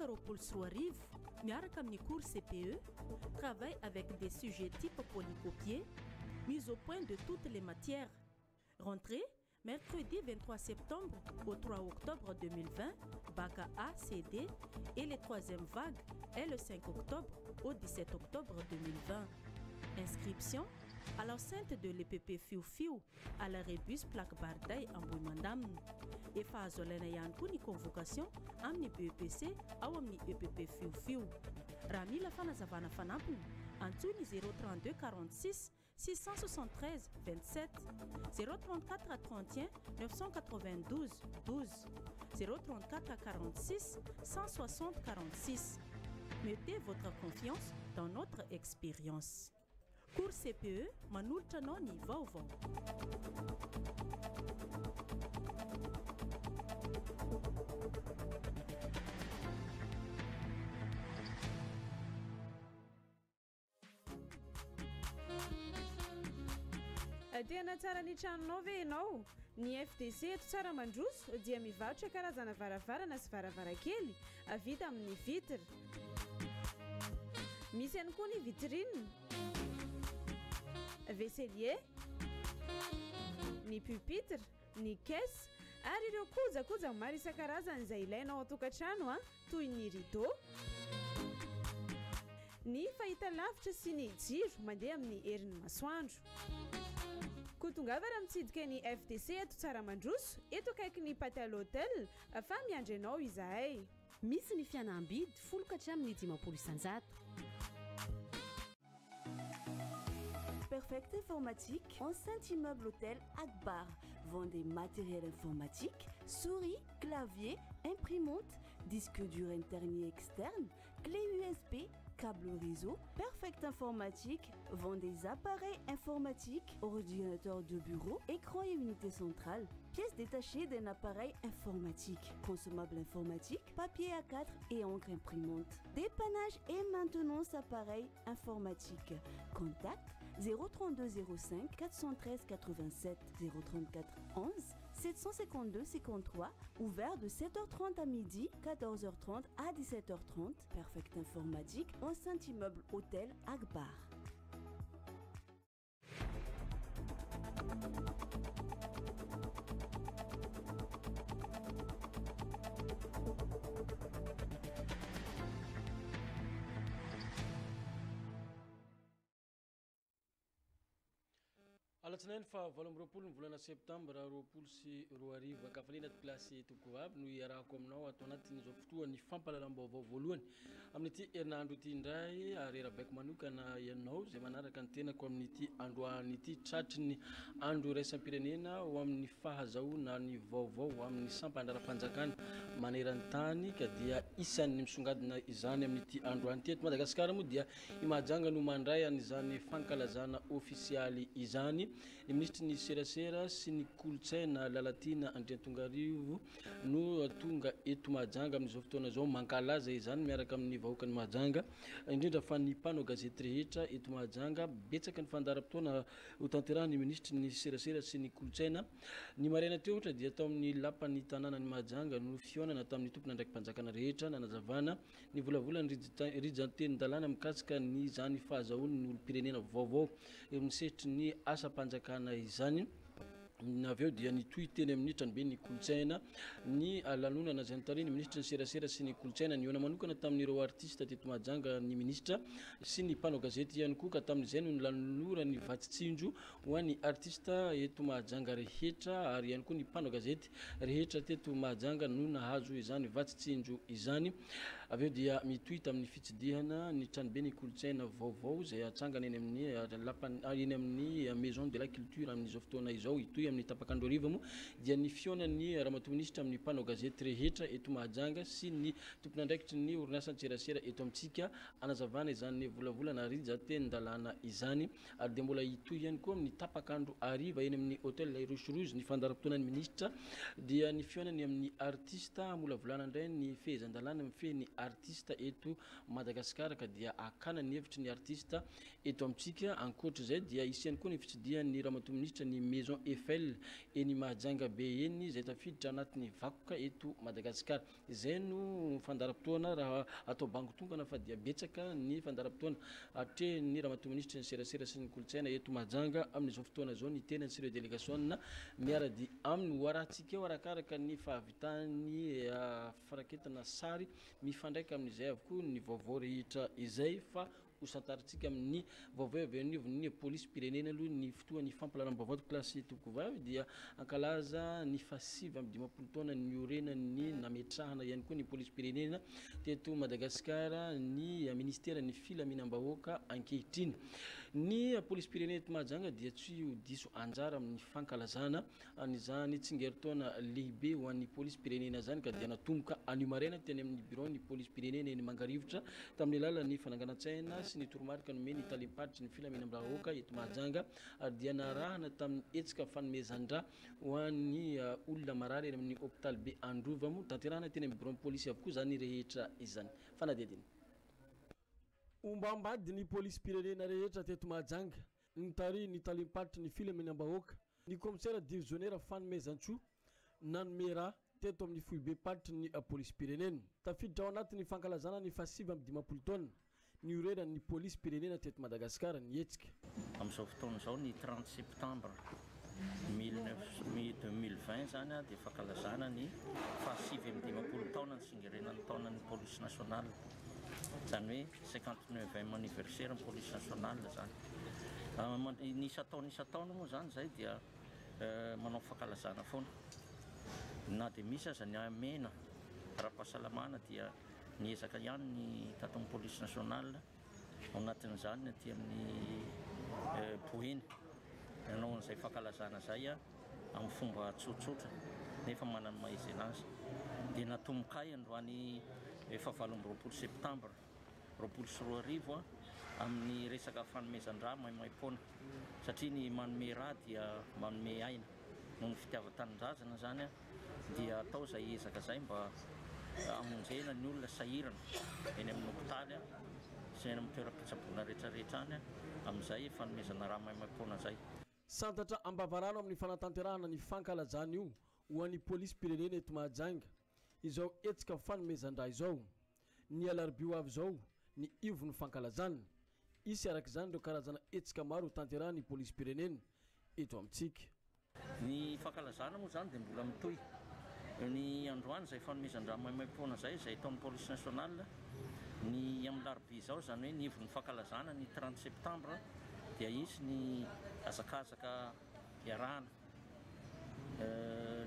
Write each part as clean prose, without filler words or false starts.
Tapitraka roapolo sy roa arivo miaraka amin'ny cours CPE travaille avec des sujets type polycopiés, mise au point de toutes les matières. Rentrée mercredi 23 septembre au 3 octobre 2020, bac A, CD et les troisième vague est le 5 octobre au 17 octobre 2020. Inscription à l'enceinte de l'EPP Fiu à la Rébus Plaque Bardaï en Bouimandam. Et Fazolena Yankuni convocation amni BEPC au amni EPP Fiu. Rami la Fanazavana Fanapun, Antouni 032 46 673 27 034 à 31 992 12 034 à 46 160 46. Mettez votre confiance dans notre expérience. Cours CPE, Manulta Noni Vauvau. Tena tsara ny tranonao ve ianao? Ny FTC eto tsara mandroso dia mivarotra karazana varavarana sy varavarankely vita amin'ny vitre. Misy ihany koa ny vitrine, vaisselier, ny pupitre, ny caisse ary ireo kojakoja maro isan-karazany izay ilainao ao an-tokantrano toy ny rideau, ny fahitalavitra sy ny jiro mandeha amin'ny herin'ny masoandro. Kotongava raha mitsidika ny FTC eto tsara mandroso eto akaiky ny paty à l'hôtel fa miandry anao izahay. Misy ny fianambidy folo katramin'ny 500 isanjato. Perfect Informatique, enceinte immeuble hôtel Akbar, vend des matériels informatiques, souris, clavier, imprimante, disque dur interne et externe, clé USB, câble réseau. Perfect Informatique vend des appareils informatiques, ordinateurs de bureau, écran et unité centrale, pièces détachées d'un appareil informatique, consommables informatiques, papier A4 et encre imprimante, dépannage et maintenance appareils informatiques. Contact 03205 413 87 034 11 752 53, ouvert de 7h30 à midi, 14h30 à 17h30. Perfect Informatique, enceinte immeuble hôtel Akbar. Alatsinainy fa 20 ny volana septambra 20 sy 20 kafalina plasy toko aby no iarahako aminao atao anatin'izao fotoana ny fampalalam-baovao voalohany amin'ity herinandro ity indray ary rabaiko manokana ianao zay manaraka ny tenako amin'ity androany ity tratry ny andro iraisam-pirenena ho amin'ny fahazahoana ny vaovao amin'ny sampandara-panjakana maneran-tany ka dia isan'ny misongadina izany amin'ity androany ity eto Madagasikara moa dia imahajanga no mandray an'izany fankalazana ofisialy izany. Ny ministry ny serasera sy ny kolotsaina Lalatina Andriantongarivo no tonga eto Mahajanga amin'izao fotoana zao mankalaza izany miaraka amin'ny vahoaka ny Mahajanga indrindra fa ny mpanao gazety rehetra eto Mahajanga betsaka ny fandaharam-potoana ho tanterahany ministry ny serasera sy ny kolotsaina. Ny maraina teo ohatra dia tao amin'ny lapan'ny tanàna ny Mahajanga no fionana tamin'ny tompona ndraiky mpanjakana rehetra nanazavana ny volavolany rijan-teny-dalàna mikasika ny zany fahazahoany ny olo-pirenena vaovao misehitry ny asa panjakana izany. Naveo dia nitohy teny amin'ny tranobe ny kolotsaina ny lanonana zay nitary ny ministra ny serasera sy ny kolotsaina ny ona manokana tamin'ireo artiste teto Mahajanga ny ministra sy ny mpanao gazety ihany koa ka tamin'izay no lanora ny vatitsinjo ho an'ny artiste eto Mahajanga rehetra ary ihany koa ny mpanao gazety rehetra teto Mahajanga no nahazo izany vatitsinjo izany. Aveo dia mitohy tamin'ny fitsidihana ny tranobe ny kolotsaina vaovao zay atsangana eny amin'ny maison de la culture amin'izao fotoana izao itohy amin'ny tapakandro ariva moa dia ny fionan'ny ramatoa ministra amin'ny mpanao gazety rehetra eto Mahajanga sy ny tompon'andraikitry ny orinasa serasera eto amintsika anazavana izany volavolana rijan-teny-dalàna izany ary dia mbola itohy ihany koa amin'ny tapakandro ariva eny amin'ny hôtel Roche-Rouge ny fandaharam-potoanan'ny ministra dia ny fionany amin'ny artiste mola volana indray ny fehezan-dalàna mifehy ny artiste eto Madagasikara ka dia akana ny hevitry ny artiste eto amitsika ankoatra zay dia isiany koa ny fitsidian'ny Ramatoa Ministra ny Maison Eiffel eny Mahajanga be eny zay tafiditra anatin'ny vakoka eto Madagasikara. Izay no fandaram-potoana raha atao bango tongana fa dia betsaka ny fandaram-potoana atrehan'ny Ramatoa Ministra ny serasera sy ny kolotsaina eto Mahajanga amin'izao fotoana zao ny tenany sy ireo délégation miarady amin'ny hoarantsika eo arakaraka ny fahavitany faraketana sary mifandraika amin'izay avokoa ny vaovao rehetra izay fa hosantaritsika amin'ny vaovao avy anivon'ny polisy pirenena aloha ny fotoan'ny fampalaram-baovao klasy tokovavy dia ankalaza ny fasiva amin'ny 10 taona ny orenan'ny nametrahana ihany koa ny polisy pirenena teto Madagasikara ny ministera ny filaminam-bahoaka ankehitriny. Ny polisy pirenena eto Mahajanga dia tsy diso anjara amin'ny fankalazana an'izany tsingeritaona lehibe ho an'ny polisy pirenena zany ka dia natomboka anio-maraina teny amin'ny bureau ny polisy pirenena eny Mangarivotra tamin'ny alalan'ny fananganan-tsaina sy ny toromarika nomeny ny talim-paritry ny filaminam-bahoaka eto Mahajanga ary dia narahana tamin'ny hetsika fanomezan-dra ho an'ny olona marary eny amin'ny hôpital be Androva mo tanterahana teny amin'ny bureau polisy avokoa zany rehetra izany fanadediny. Ombambady ny polisy pirenena rehetra teto Mahajanga ny tari ny talim-paritry ny filaminam-bahoaka ny commissaire divisionnaire fanomezan-tsoa nanomera teto amin'ny foibe paritry ny polisy pirenena tafiditra ao anatin'ny fankalazana ny fasiva amin'ny 10 taona ny orenan'ny polisy pirenena teto Madagasikara ny hetsika. Amin'izao fotoana izao ny 30 septembre 2020 zany dia fankalazana ny fahasivy amin'ny 10 taona ny tsingerenan'ny taonan'ny polisy nationale zany hoe 59e anniversaire ny polisy nationale zany ny isa-taona moa zany zay dia manao fankalazana foana na dia misy aza ny amena ara-pahasalamana dia niezaka ihany ny taton'ny polisy nationale ao anatin'izany aty amin'ny Poeny nanao an'izay fankalazana zay amin'ny fomba tsotsotra nefa manana maha-izy anazy dia natomboka androany 9 septembre 2024 amin'ny resaka fanomezan-dra maimaimpona satria ny manome raha dia manome aina noho ny fitiavan-tanindrazana zany dia atao zay ezaka zay mba amonjena ny olona sahirana eny amin'ny hôpitaly sy eny amin'ny toeram-pitsaboana rehetrarehetra any amin'izay fanomezana raha maimaimpona zay. Santatra ambavarano amin'ny fanatanterahana ny fankalazana io ho an'ny polisy pirenena eto Mahajanga izao etsika fanomezan-dra izao ny alarobio avy izao ny ivon'ny fankalazana isy arak'izany ireo karazana etsika maro tanterahany polisy pirenena eto amintsika. Ny fankalazana moa zany dia mbola mitohy ny androany zay fanomezan-dra maimaimpona zay ataon'ny polisy nationale ny amin'ny larobia izao zany hoe ny ivon'ny fankalazana ny 30 septembre dia isy ny azakazaka iarahana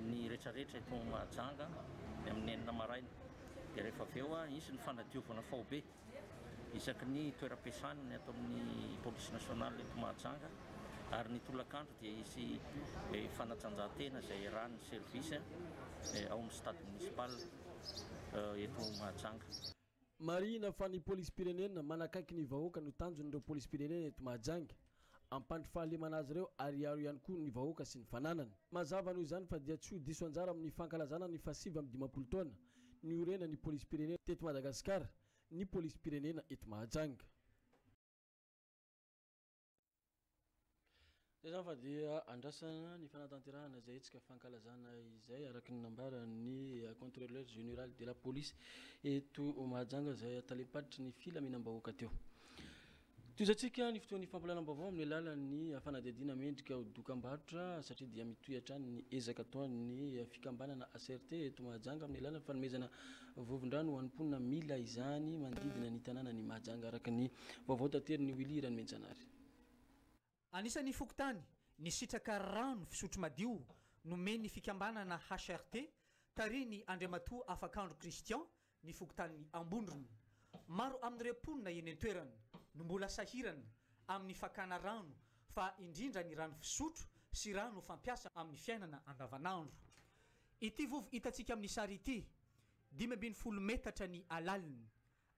ny rehetrarehetra eto Mahajanga amin'ny 9 maraina dia rehefa avy eo isy ny fanadiovana faobe isaky ny toeram-piasany ato amin'ny polisy nationale eto Mahajanga ary ny tolakandro dia isy fanatanjahantena izay iarahan'ny service ao amin'ny stade municipal eto Mahajanga. Marina fa ny polisy pirenena manakaiky ny vahoaka no tanjon'ireo polisy pirenena eto Mahajanga ampandry fahalemana azy ireo ary aro ihany koa ny vahoaka sy ny fananany. Mazava noho izany fa dia tsy ho diso anjara amin'ny fankalazana ny fasiva amin'ny 10 taona ny orena ny polisy pirenena teto Madagasikara ny polisy pirenena eto Mahajanga. Zany fa dia andrasana ny fanatanterahana zay etsika fankalazana izay araky ny nambaran'ny contrôleur général de la police eto Mahajanga zay talim-paritry ny filaminam-bahoaka teo. Tozatsika ny fotoan'ny fampalalam-baovao amin'ny alalan'ny fanadihadiana mendrika dokam-barotra satria dia mitohy hatrany ny ezaka ataon'ny fikambanana ACRT eto Mahajanga amin'ny alalan'ny fanomezana vovon-drano ho an'mponina 1000 izany manodidina ny tanàna ny Mahajanga araka ny vaovao tanteriny Willy Ranomenjanary. Anisan'ny fokotany ny sitraka rano fisotro madio nomeny fikambanana HRT tariny Andriamatoa Afakandro Christian ny fokotany Ambondrona. Maro amin'ireo mponina eny an-toerana no mbola sahirana amin'ny fakana rano fa indrindra ny rano fisotro sy rano fampiasa amin'ny fiainana andavanandro. Ity vovo hitantsika amin'ny sary ity 5 metatra ny alaliny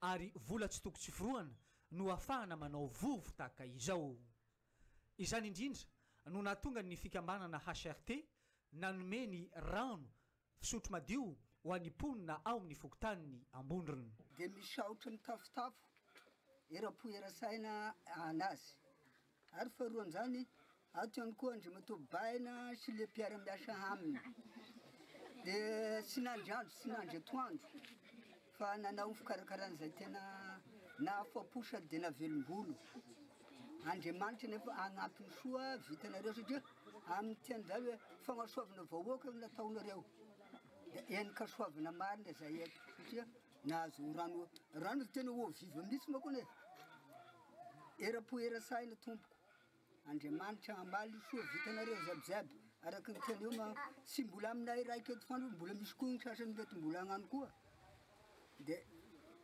ary vola tsy toko tsy foroana no ahafahana manao vovo tahaka izao. Izany indrindra no nahatonga ny fikambanana HRT nanome ny rano fisotro madio ho an'ny mponina ao amin'ny fokontany ambondrona. Dia misaotra mitafotafo era-po era-saina anazy ary faharoan'izany ato ihany koa andriamatobaina sy le mpiara-miasa aminy dia sy nandry andro sy nandry atoandro fa nanao fikarakaran'izay tena nahafapo sady dia navelom-bolo. Andriamanitra nefa agnampiny soa vitanareo satria amin'ny tian'izay hoe fagnasoavana vahoaka no nataonareo dia endrika soavana marina zay eto satria nahazo rano tena ho viva mihitsy manko ne era-po era-saina tompoko. Andriamanitra amaly soa vitanareo zabizaby araka ny tena eo sy mbola aminay raika eto fandro mbola misy koa ny sasany mety mbola agnano koa dia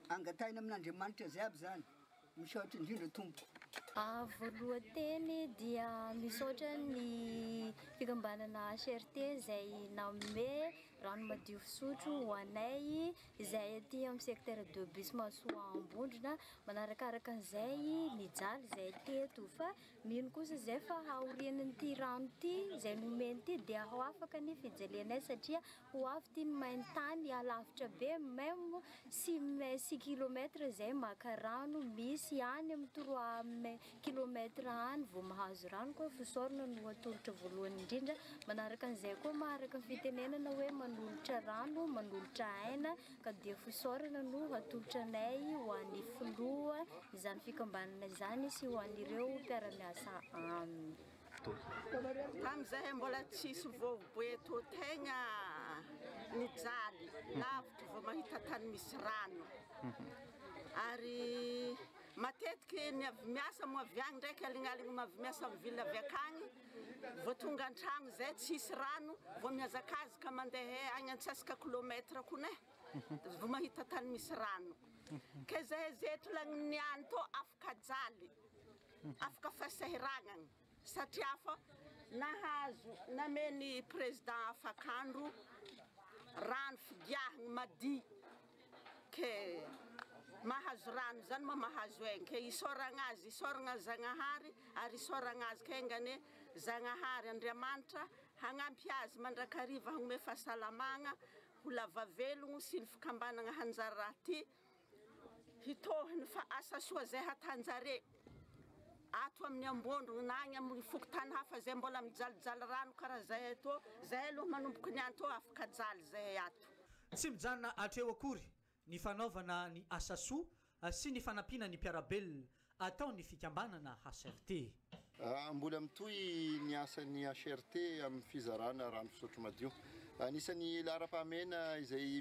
angataina amin'Andriamanitra ziaby zany misaotra indrindra tompoko. Voalohany dia misaotra ny fikambanana HRT izay nanome rano madio fisotro ho anay izay aty amin'ny secteur de Bismasoa Ambondrona. Manarakaraka an'izay nijaly izay teto fa mino kosa izay fa aorian'ity rano ity izay nomeny ity dia ho afaka ny fijalenay satria ho avy ity ny maintany alavitra be même 6 kilomètre izay maka rano misy any amin'ny 3 kilomètre any vao mahazo rano koa fisaorana no atolotra voalohany indrindra. Manaraka an'izay koa maharaka ny fitenenana hoe manolotra rano manolotra aina ka dia fisaorana no atolotra anay ho an'ny filoha izany fikambanana izany sy ho an'ireo mpiara-miasa aminy. Amin'izay mbola tsisy voaboeto tegna nijaly lavitra vao mahita tany misy rano ary matetiky ny avy miasa mo avy agny ndraiky alignaligny mavy miasa amin'ny ville avy akagny vao tonga an-tragno zay tsisy rano vao mihazakazaka mandeha agny antsasaka kilomètre koa ne vao mahita tany misy rano ka zay zetry lagn'ny any to afaka jaly afaka fasahiragnany satria fa nahazo nameny président afakandro rano figiahagny madi ke mahazo rano zany ma mahazo aigny ke isoragna azy isoragna Zagnahary ary isoragna azy kengany Zagnahary Andriamanitra hagnampy azy mandrakariva hagnome fahasalamagna ho lava velogno sy ny fikambanana hanjara ty hitohiny fa asa soa zay hatanjare ato amin'ny Ambondrona na agny amin'ny fokotany hafa zay mbola mijalijaly rano karaha zay ato zay aloha manomboka ny anto afaka jaly zay ato. Tsy mijanona atreo akory ny fanaovana ny asa soa sy ny fanampiana ny mpiarabelona ataony fikambanana HRT. Mbola mitohy ny asan'ny HRT amin'ny fizarana rano fisotro madio. Anisan'ny lara-pahamena izay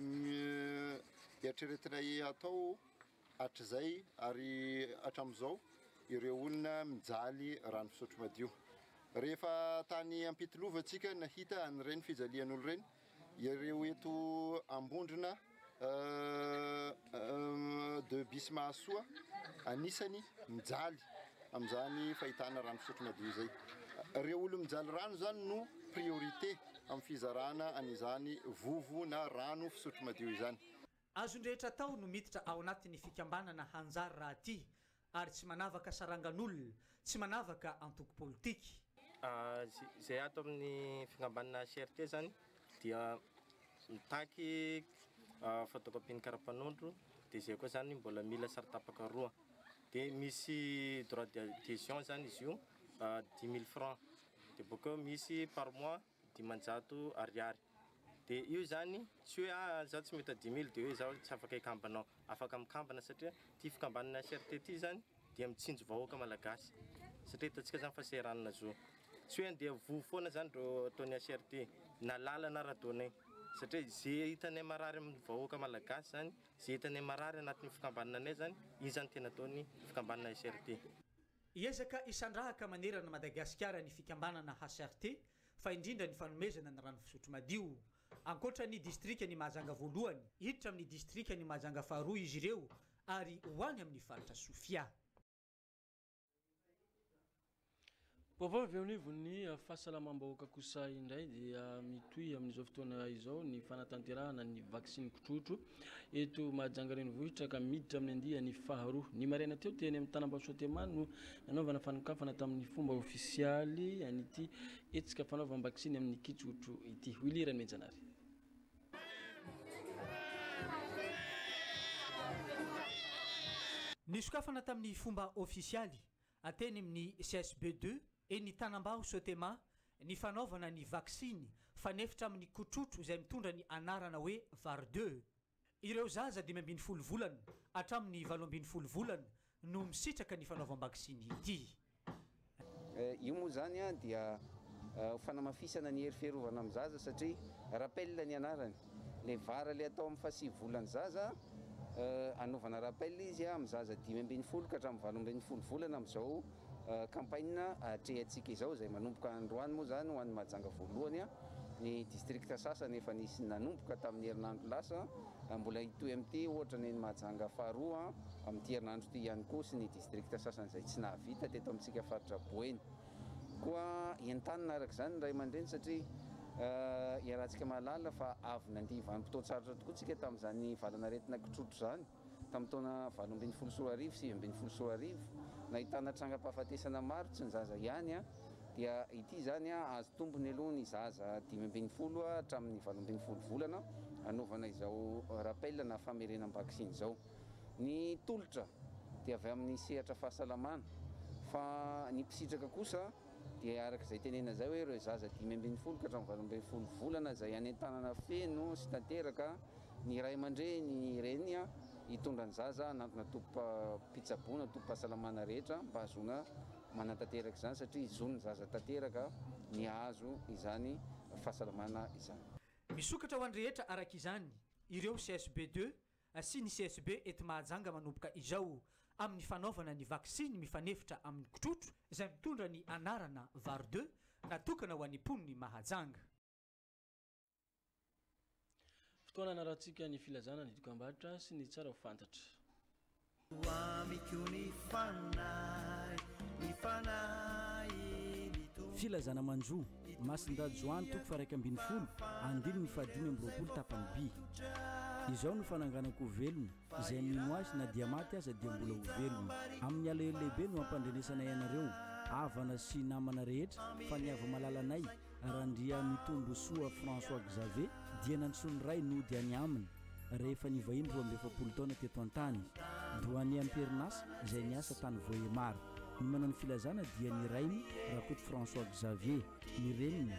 eritreretinay atao hatrizay ary hatramin'izao ireo olona mijaly rano fisotro madio. Rehefa tany ampitolovantsika nahita an'ireny fijalian'olo ireny ireo eto Ambondrona de Bismasoa anisany mijaly amin'izany fahitana rano fisotro madio zay. Ireo olo mijaly rano zany no priorité amin'ny fizarana an'izany vovo na rano fisotro madio izany. Azon-drehetra tao no miditra ao anatin'ny fikambanana hanjary raha ty ary tsy manavaka sarangan'olona tsy manavaka antoko politika. Zay ato amin'ny fikambanana HRT zany dia mitaky fotokopian'ny karapanondro dia zay koa zany mbola mila saritapaka roa dia misy droit d'adhésion zany izy io 10 000 francs dia bokeo misy par mois 500 ariary dia io zany tsy hoe zaho tsy mety 10 000 dia hoe zaho tsy afaka hikambanao afaka mikambana satria ty fikambanana HRT ty zany dia mitsinjo vahoaka malagasy satria hitantsika zany fa seranana zo tsy hoe andeha vovo foana zany ro ataony HRT na lalana radonay satria zay hitanay marary amin'ny vahoaka malagasy zany zay hitanay marary anatin'ny fikambanana anay zany iny zany tena ataony fikambanana HRT. Iezaka isandrahaka manerana Madagasikara ny fikambanana HRT fa indrindra ny fanomezana ny rano fisotro madio ankoatra ny distrika ny Mahajanga voalohany hiditra amin'ny distrika ny Mahajanga faharoa izy ireo ary hoany amin'ny faritra Sofia. Vaovao avy anivon'ny fahasalamam-bahoaka kosa indray dia mitohy amin'izao fotoana izao ny fanatanterahana ny vaksiny kotrotro eto Mahajanga renivohitra ka miditra amin'ny andiany faharoa. Ny maraina teo teny amin'ny Tanambasoa Temano no nanaovana fanokafana tamin'ny fomba ofisialy an'ity hetsika fanaovana vaksiny amin'ny kitrotro ity. Wilirany Menjanary. nisokafana tamin'ny fomba ofisialy ateny amin'ny CSB2 e ny tanambao sotema ny fanaovana ny vaksiny fanefitra amin'ny kotrotro izay mitondra ny anarana hoe VAR2 ireo zaza 5 volana hatramin'ny 7 volana no misitraka ny fanaovam-vaksiny ity. Io moa zany a dia fanamafisana ny hery fiarovana amin'ny zaza satria rappel ny anarany le vara le atao amin'ny 6 volana zaza anaovana rappel izy amin'ny zaza 5 ka hatramin'ny 12 volana amin'izao campagne atrehantsika izao izay manomboka androany moa zany ho an'ny Mahajanga voalohany ny districta sasany efa nisy nanomboka tamin'ny herinandro lasa mbola hitoy amin'ity ohatra ny Mahajanga faharoa amin'ity herinandro ity ihany koa sy ny districta sasany izay tsy nahavita teto amintsika faritra Boeny koa entanina araka izany ray aman-dreny satria iarahantsika mahalala fa avy nandihy vanim-potoan-tsarotra tokoa tsika tamin'izany valanaretina kotrotro zany tamin'ny taona 2014 sy 2014 nahitana trangam-pahafatesana maro tsy ny zaza ihany dia ity zany azo tombony aloha ny zaza 15 hatramin'ny 17 volana anaovana izao rappel na famerenam-vaksiny izao. Ny tolotra dia avy amin'ny sehatra fahasalamana fa ny mpisitraka kosa dia araka izay tenena zay hoe ireo zaza 15 ka hatramin'ny 17 volana izay any an-tanana feno sy tanteraka ny ray aman-dreny reny hitondra ny zaza anatona tompam-pitsaboana tompam-pahasalamana rehetra mba hahazoana manatanteraka izany satria izony zaza tanteraka ny azo izany fahasalamana izany. Misokatra ho andrehetra araka izany ireo CSB2 sy ny CSB eto Mahajanga manomboka izao amin'ny fanaovana ny vaksiny mifanefitra amin'ny kotrotro izay mitondra ny anarana VAR2 natokana ho an'ny mponiny Mahajanga. Fotoana anarahantsika ny filazana ny dokam-barotra sy ny tsara ho fantatra. Filazana manjo masindajoany toko faraika ambin'ny folo andiny ny fadimy amby-roapolo tapany by izao no fananganako velona izay mino azy na dia maty aza dia mbola ho velona amin'ny alahelo lehibe no ampandrenesana ianareo avana sy namana rehetra fa niava malalanay arandria mitombo soa François Xavier dia nantsony ray nody any aminy rehefa nivahiny 12 taona teto an-tany doany amperinasa izay niasa tany Vohemar. Ny manao ny filazana dia ny rainy rakoto François Xavier, ny reniny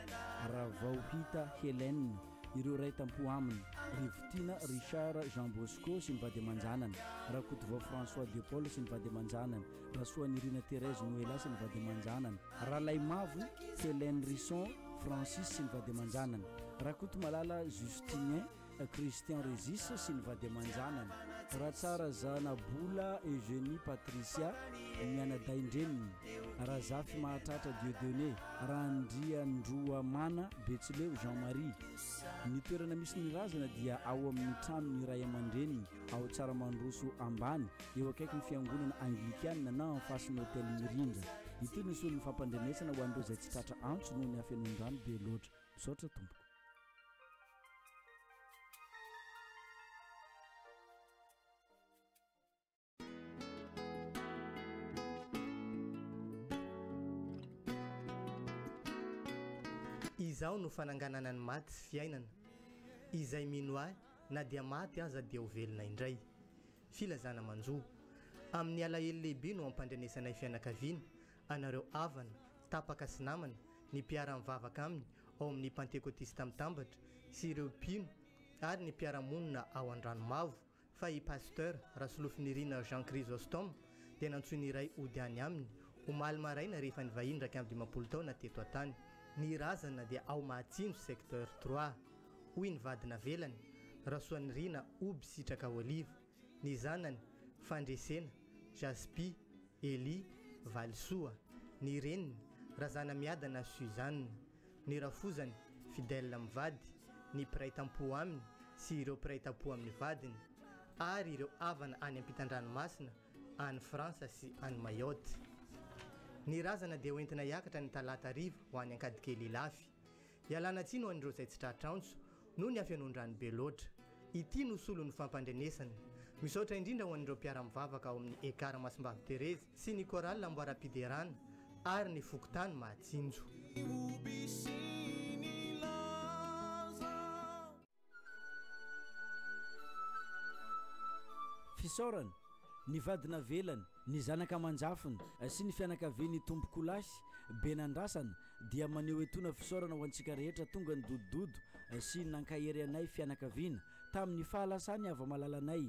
Ravauhita Hélène, ireo ray tampo aminy Rivotina Richard Jean Bosco sy ny vady aman-janany, rakoto vao François de Paul sy ny vady aman-janany, rasoan'Irina Thérèse Noëlla sy ny vady aman-janany, ralay mavo Hélène Risson Francis sy ny vady aman-janany, rakoto malala Justinien Christian Régis sy ny vady aman-janany, ratsara Zanabola Eugénie Patricia mianadaindreniny, razafy mahatratra Dieudonné, Randriandroamana Betsileo Jean-Marie. Ny toerana misy ny razana dia ao amin'ny tranony ray aman-dreniny ao Tsaramandroso ambany eo akaiky ny fiangonana Anglikanina na en face ny hôtel Mirindra. Ity ny solon'ny fampandrenesana ho an'ireo izay tsy tratra antso noho ny hafenondrano be loatra. Misaotra tompoko. Izao no fananganana ny maty sy fiainana izay mino ahy na dia maty aza dia ho velona indray. Filazana manjo amin'ny alahelo lehibe no ampandrenesanay fianakaviana anareo avana tapaka sy namana ny mpiara-mivavaka aminy ao amin'ny Pentécôtiste Mitambatra sy ireo mpino ary ny mpiara-monina ao Andranomavo fa i pasteur Rasolofinirina Jean Chrysostome dia nantsoiny iray ody any aminy omaly maraina rehefa nivahiny 12 taona teto an-tany. Ny razana dia ao Mahatsinjo secteur 3 hoy ny vadina velany Rasoanirina Oby Sitraka Olive, ny zanany Fandresena Jaspi Eli Valisoa, ny reniny Razana Miadana Suzanne, ny rafozany Fidèle Mivady, ny mpiray tampo aminy sy ireo mpiray tampo amin'ny vadiny ary ireo avana any ampitan-dranomasina any Fransa sy any Mayotte. Ny razana dia hoentina hiakatra ny talata riva ho any Ankadikely Ilafy. Ialana tsiny ho an'ireo izay tsy tratrantso noho ny hafenondrano be loatra. Ity no solon'ny fampandrenesana. Misaotra indrindra ho an'ireo mpiara-mivavaka ao amin'ny Ekara Masimbavy Terezy sy ny Korala Amboaram-piderana ary ny Fokotany Mahatsinjo. Fisaorana ny vadina velany ny zanaka manjafiny sy ny fianakaviany tompokolasy benandrasana dia maneho etona fisaorana ho antsika rehetra tonga ny dodododo sy nankahery anay fianakaviana tamin'ny fahalasany ava malalanay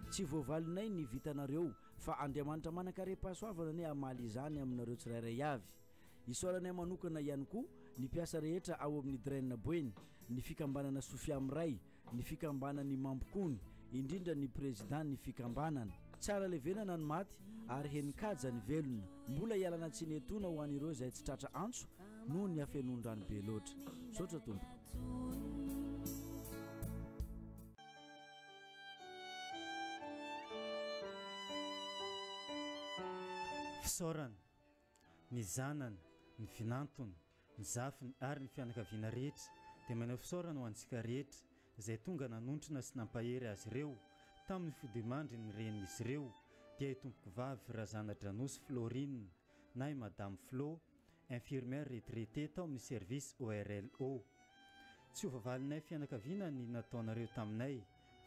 tsy voavalinay ny vitanareo fa Andriamanitra manakare-pahasoavana ny amaly izany aminareo tsirairay avy isaoranay manokana ihany koa ny piasa rehetra ao amin'ny draine boeny ny fikambanana Sofia Amiray ny fikambanany Mampokony indrindra ny président ny fikambanana tsara levenana ny maty ary henikaja ny velona mbola ialana tsy netona ho an'ireo izay tsy tratra antso noho ny afenondrano be loatra sotra tompo fisaorana ny zanany ny finantony ny zafiny ary ny fianakaviana rehetra dia manao fisaorana ho antsika rehetra izay tonga nanontrona sy nampahery azy ireo tamin'ny fodimandry ny renin'izy ireo dia tompoko vavy Razana Dranosy Florine na Madame Flo infirmière retraitée tao amin'ny service ORLO tsy ho vavalinay fianakaviana ny nataonareo taminay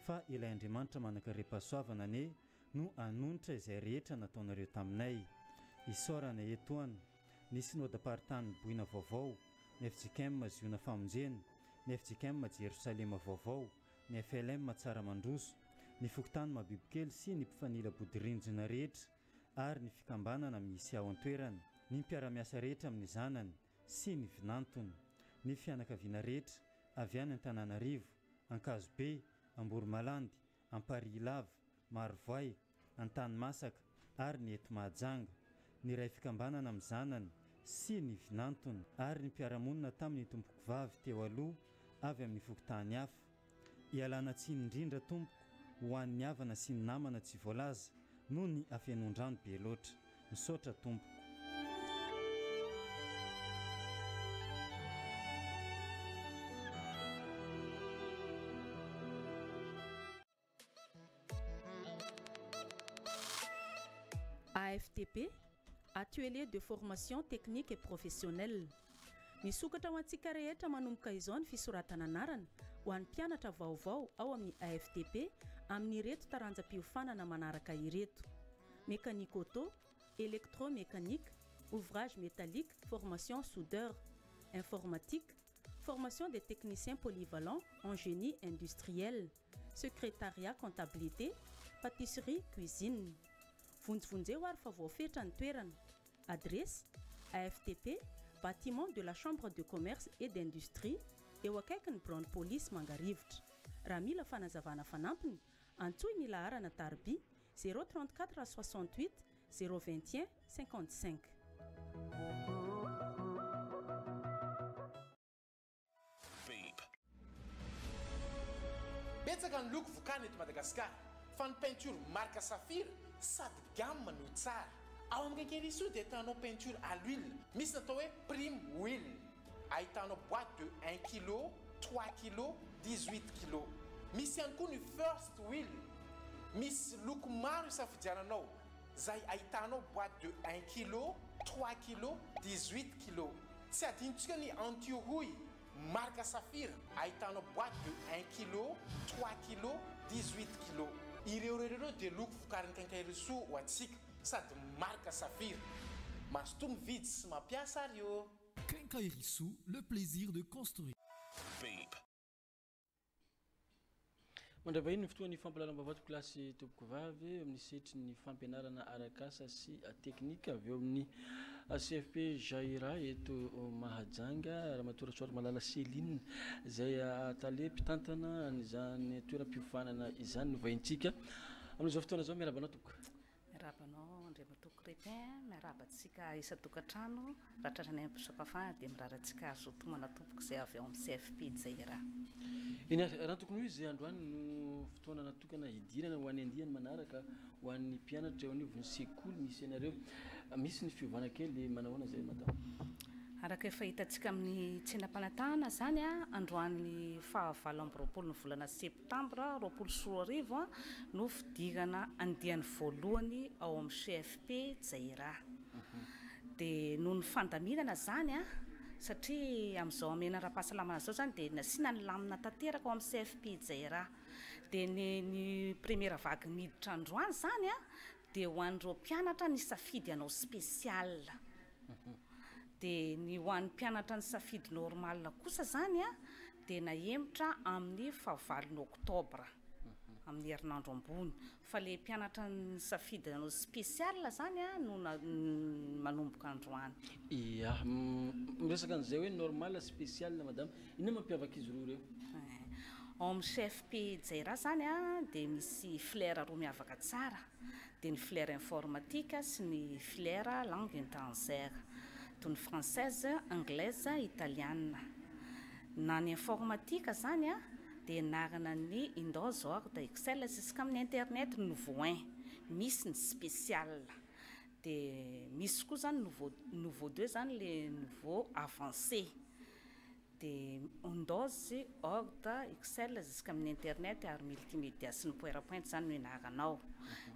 fa ilay Andriamanitra manakare-pahasoavana ane no anonitra izay rehetra nataonareo taminay isaorana etoana ny synodam-paritany boina vaovao ny FJKM ziona famonjena ny FJKM Jerosalema vaovao ny FLM tsara mandroso ny fokotany mabibikely sy ny mpifanila bodirindrina rehetra ary ny fikambanana misy ao an-toerana ny mpiara-miasa rehetra amin'ny zanany sy ny vinantony ny fianakaviana rehetra avy any Antananarivo Ankazobe Amboromalandy Amparilava Marovoay Antanimasaka ary ny eto Mahajanga ny ray fikambanana amin'ny zanany sy ny vinantony ary ny mpiaramonina tamin'ny tompoko vavy teo aloha avy amin'ny fokotany hafa ialana tsiny indrindra tompoko ho an'ny havana sy ny namana tsy voalaza noho ny afenondrano be loatra misaotra tompoko AFTP, atelier de formation technique et professionnelle. Misokatra ho antsika rehetra manomboka izao ny fisoratana anarana ho an'ny mpianatra vaovao ao amin'ny AFTP amin'ny ireto taranjam-piofanana manaraka ireto: mécanique auto, électromécanique, ouvrage métallique, formation soudeur, informatique, formation des techniciens polyvalents en génie industriel, secrétariat, comptabilité, pâtisserie, cuisine. Vonjevonjeo ary fa voafetra ny toerana. Adresse AFTP, bâtiment de la Chambre de commerce et d'industrie, eo akaikin'ny Brown Police Mangarivotra. Raha mila fanazavana fanampiny, antsoy ny laharana tarby 034 68 021 55. Betsaka ny loko vokany eto Madagasikara fa ny peinture marque Safira sady gamme no tsara. Ao amin'ny Kenkeriso dia ahitanao peinture à l'huile misy natao hoe prime huile. Ahitanao boîte de 1 kg, 3 kg, 18 kg. Misy ihany koa ny first wheel. Misy loko maro isafidiananao. Zay ahitanao boîte de 1 kg, 3 kg, 18 kg. Tsy adinontsika ny anti-rouille marque Safira. Ahitanao boîte de 1 kg, 3 kg, 18 kg. Ireo dia loko vokarin'ny Kenkeriso ho antsika sady marque Safira. Masotomy vidy sy mampiasa ary io. Kenkeriso, le plaisir de construire. Mandravahiny ny fotoan'ny fampalalam-bavato klasy tompoko vavy amin'ny setry ny fampianarana arakasa sy teknika avy eo amin'ny CFP Jaira eto Mahajanga ramatorasoary malala Céline izay atale mpitantana an'izany toeram-piofanana izany no vahintsika amin'izao fotoana izao. Miarabanao tompoko. Miarabanao Andriamatoko Crépin, miarabantsika isa tokantrano raha tratrany ampisokafana dia mirarantsika azo tomana tompoko izay avy ao amin'ny CFP Jaira. Iny raha tokony hoe izay androany no fotoana natokana hidirana ho an'ny andiany manaraka ho an'ny mpianatra eo anivon'ny sekoly misy ianareo. Misy ny fiovana kely manahoana izay madama? Araka efa hitantsika amin'ny tsenam-panatahana zany androany fahavalo amby roapolo ny volana septambra 2024 no fidirana andiany voalohany ao amin'ny CFP Jaira. Dia noho ny fandaminana zany satria amin'izao amenaraha-pahasalamana zao zany dia nasiana ny lamina tanteraka ao amin'ny CFP Jaira. dia ny première vague miditra androany zany a dia ho an'ireo mpianatra ny safidy anao spécial dia ny ho an'ny mpianatra ny safidy normal kosa zany a dia nahemitra amin'ny fahavalon'ny oktobra amin'ny herinandro ambony fa le mpianatra ny safidy anao spécial zany a no manomboka androany. Ia, miresaka an'izay hoe normal spécial madame, inona mampiavaka izy roa reo? Ao amin'ny CFP Jaira zany a dia misy filière roa miavaka tsara, dia ny filière informatique sy ny filière langue étrangère toy ny française, anglaise, italiana. Na ny informatique zany a dia narana ny Windows Word, Excel jusqu'à amin'ny internet nouveau 1, misy ny spécial dia misy koa zany nouveau 2 zany le nouveau avancé. Dia Windows, Word, Excel jusqu'à amin'ny internet ary multimédia sy ny PowerPoint zany no inaranao.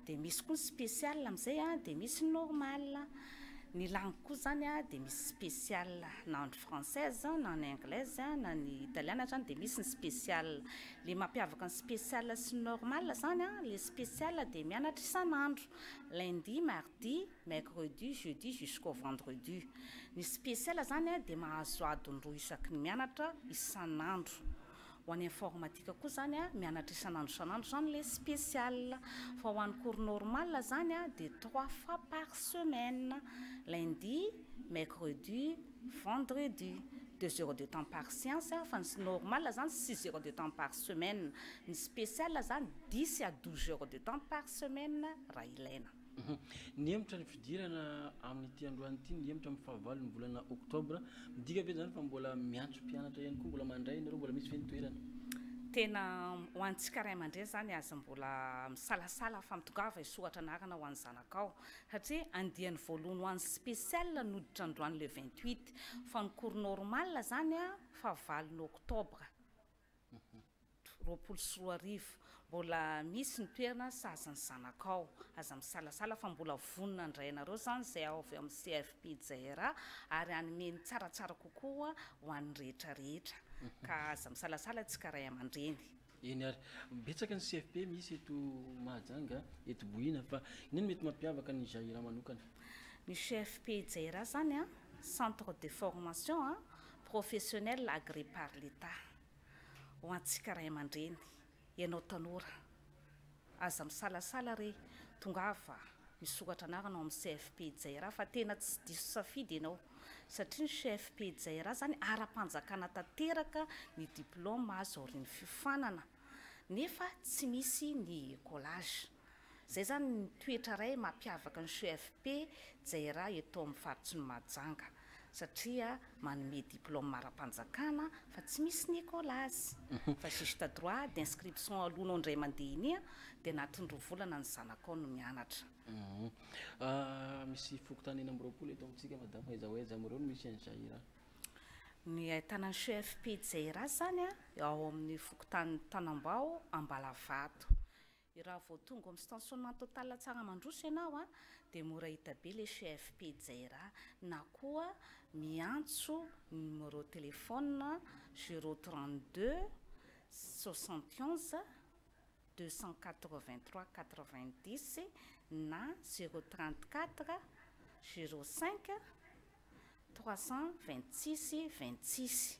Dia misy koa ny spécial amin'izay a dia misy normal. Ny langue koa zany a dia misy spécial na ny française na ny anglaise na ny italiana zany dia misy ny spécial. Le mampiavaka ny spécial sy normal zany a, le spécial dia mianatra isan'andro lundi, mardi, mercredi, jeudi jusqu'au vendredi. Ny spécial zany a dia mahazo adiny 2 isaky ny mianatra isan'andro. Ho an'ny informatique koa zany a mianatra isan'andro zany le spécial. Fa ho an'ny cours normal zany a dia 3 fois par semaine, lundi, mercredi, vendredi. 2 heures de temps par séance, fa ny normal zany 6 heures de temps par semaine. Ny spécial zany 10 à 12 heures de temps par semaine raha ilaina. Niematra ny fidirana amin'ity androany ity, niematra amin'ny fahavalon'ny volana oktobra, midika ve zany fa mbola miantso mpianatra ihany koa, mbola mandray nareo, mbola misy ve ny toerana? Tena ho antsika ray aman-dreny zany aza mbola misalasala fa mitongava isoratra anarana ho an'ny zanakao satria andiany voalohany ho an'ny spécial noditra androany le 28 fa ny cours normal zany a fahavalon'ny oktobra 24 mbola misy ny toerana sazany zanakao aza misalasala fa mbola vonona andrainareo zany zay ao avy amin'ny CFP Jaira ary anomeny tsaratsara kokoa ho an'ny rehetrarehetra ka aza misalasala tsika ray aman-dreny. Eny ary betsaka ny CFP misy eto Mahajanga, eto Bohina fa inona mety mampiavaka ny Jaira manokana? Ny CFP Jaira zany a centre de formation professionnel agréé par l'État. Ho antsika ray aman-dreny ianao tanora aza misalasala re tongava misoratra anarana ao amin'ny CFP Jaira fa tena tsy diso safidy ianao satria ny CFP Jaira zany ara-panjakana tanteraka ny diplôme azo aorian'ny fifanana nefa tsy misy ny écolage. Zay zany ny toetra ray mampiavaka ny CFP Jaira eto amin'ny faritsy ny Mahajanga satria manome diplôme ara-panjakana fa tsy misy ny écolage. Fa juste droit d'inscription alohanao indray mandeha iny dia anatin'ny 2 volana ny zanakao no mianatra. Misy fokotany 40 eto amintsika madama aiza amin'ireo no misy any Jaira? Ny ahitana ny CFP Jaira zany ao amin'ny fokotany Tanambao, Ambalavato. I raha vao tonga amin'ny stationnement total tsara mandroso ianao dia mora hita be le CFP Jaira na koa miantso numéro téléphone 032 71 283 90 na 034 05 326 26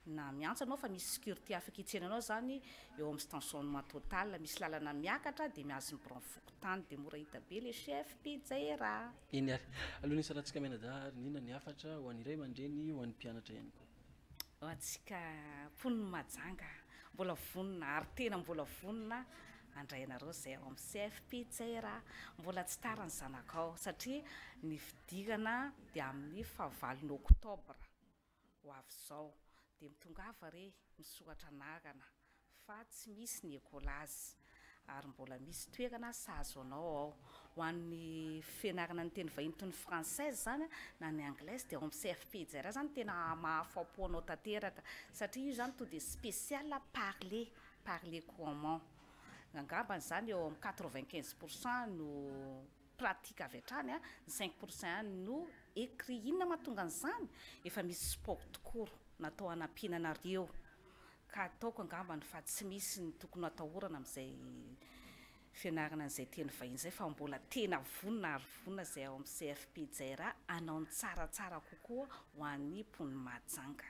na miantso anao fa misy sécurité afaka hitsenanao zany eo amin'ny stationnement total, misy lalana miakatra dia miazo ny bron fokotany dia mora hita be le CFP Jaira. Eny ary alohan'ny isaratsika mianadary nina ny afatra ho an'iray aman-dreny ho an'ny mpianatra ihany koa. Ho antsika mponiny Mahajanga mbola vonona ary tena mbola vonona andrainareo zay ao amin'ny CFP Jaira, mbola tsy tara ny zanakao satria ny fidirana dia amin'ny fahavalon'ny oktobra ho avy zao dia mitongava re misoratra anarana fa tsy misy ny écolage ary mbola misy toerana sahazo anao ao. Ho an'ny fianarana ny teny vahiny toy ny française zany na ny anglaise dia ao amin'ny CFP Jaira zany tena mahafapo anao tanteraka satria io zany to dia spécial parler couramment. Angambany zany eo amin'ny 95% no pratique avy hatrany 5% no écrit. Inona mahatonga an'izany? Efa misy sport cours natao hanampianareo ka ataoko angambany fa tsy misy ny tokony atahorana amin'izay fianarana an'izay teny vahiny zay fa mbola tena vonina ary vonina zay ao amin'ny CFP Jaira anao ny tsaratsara kokoa ho an'ny mpony majanga.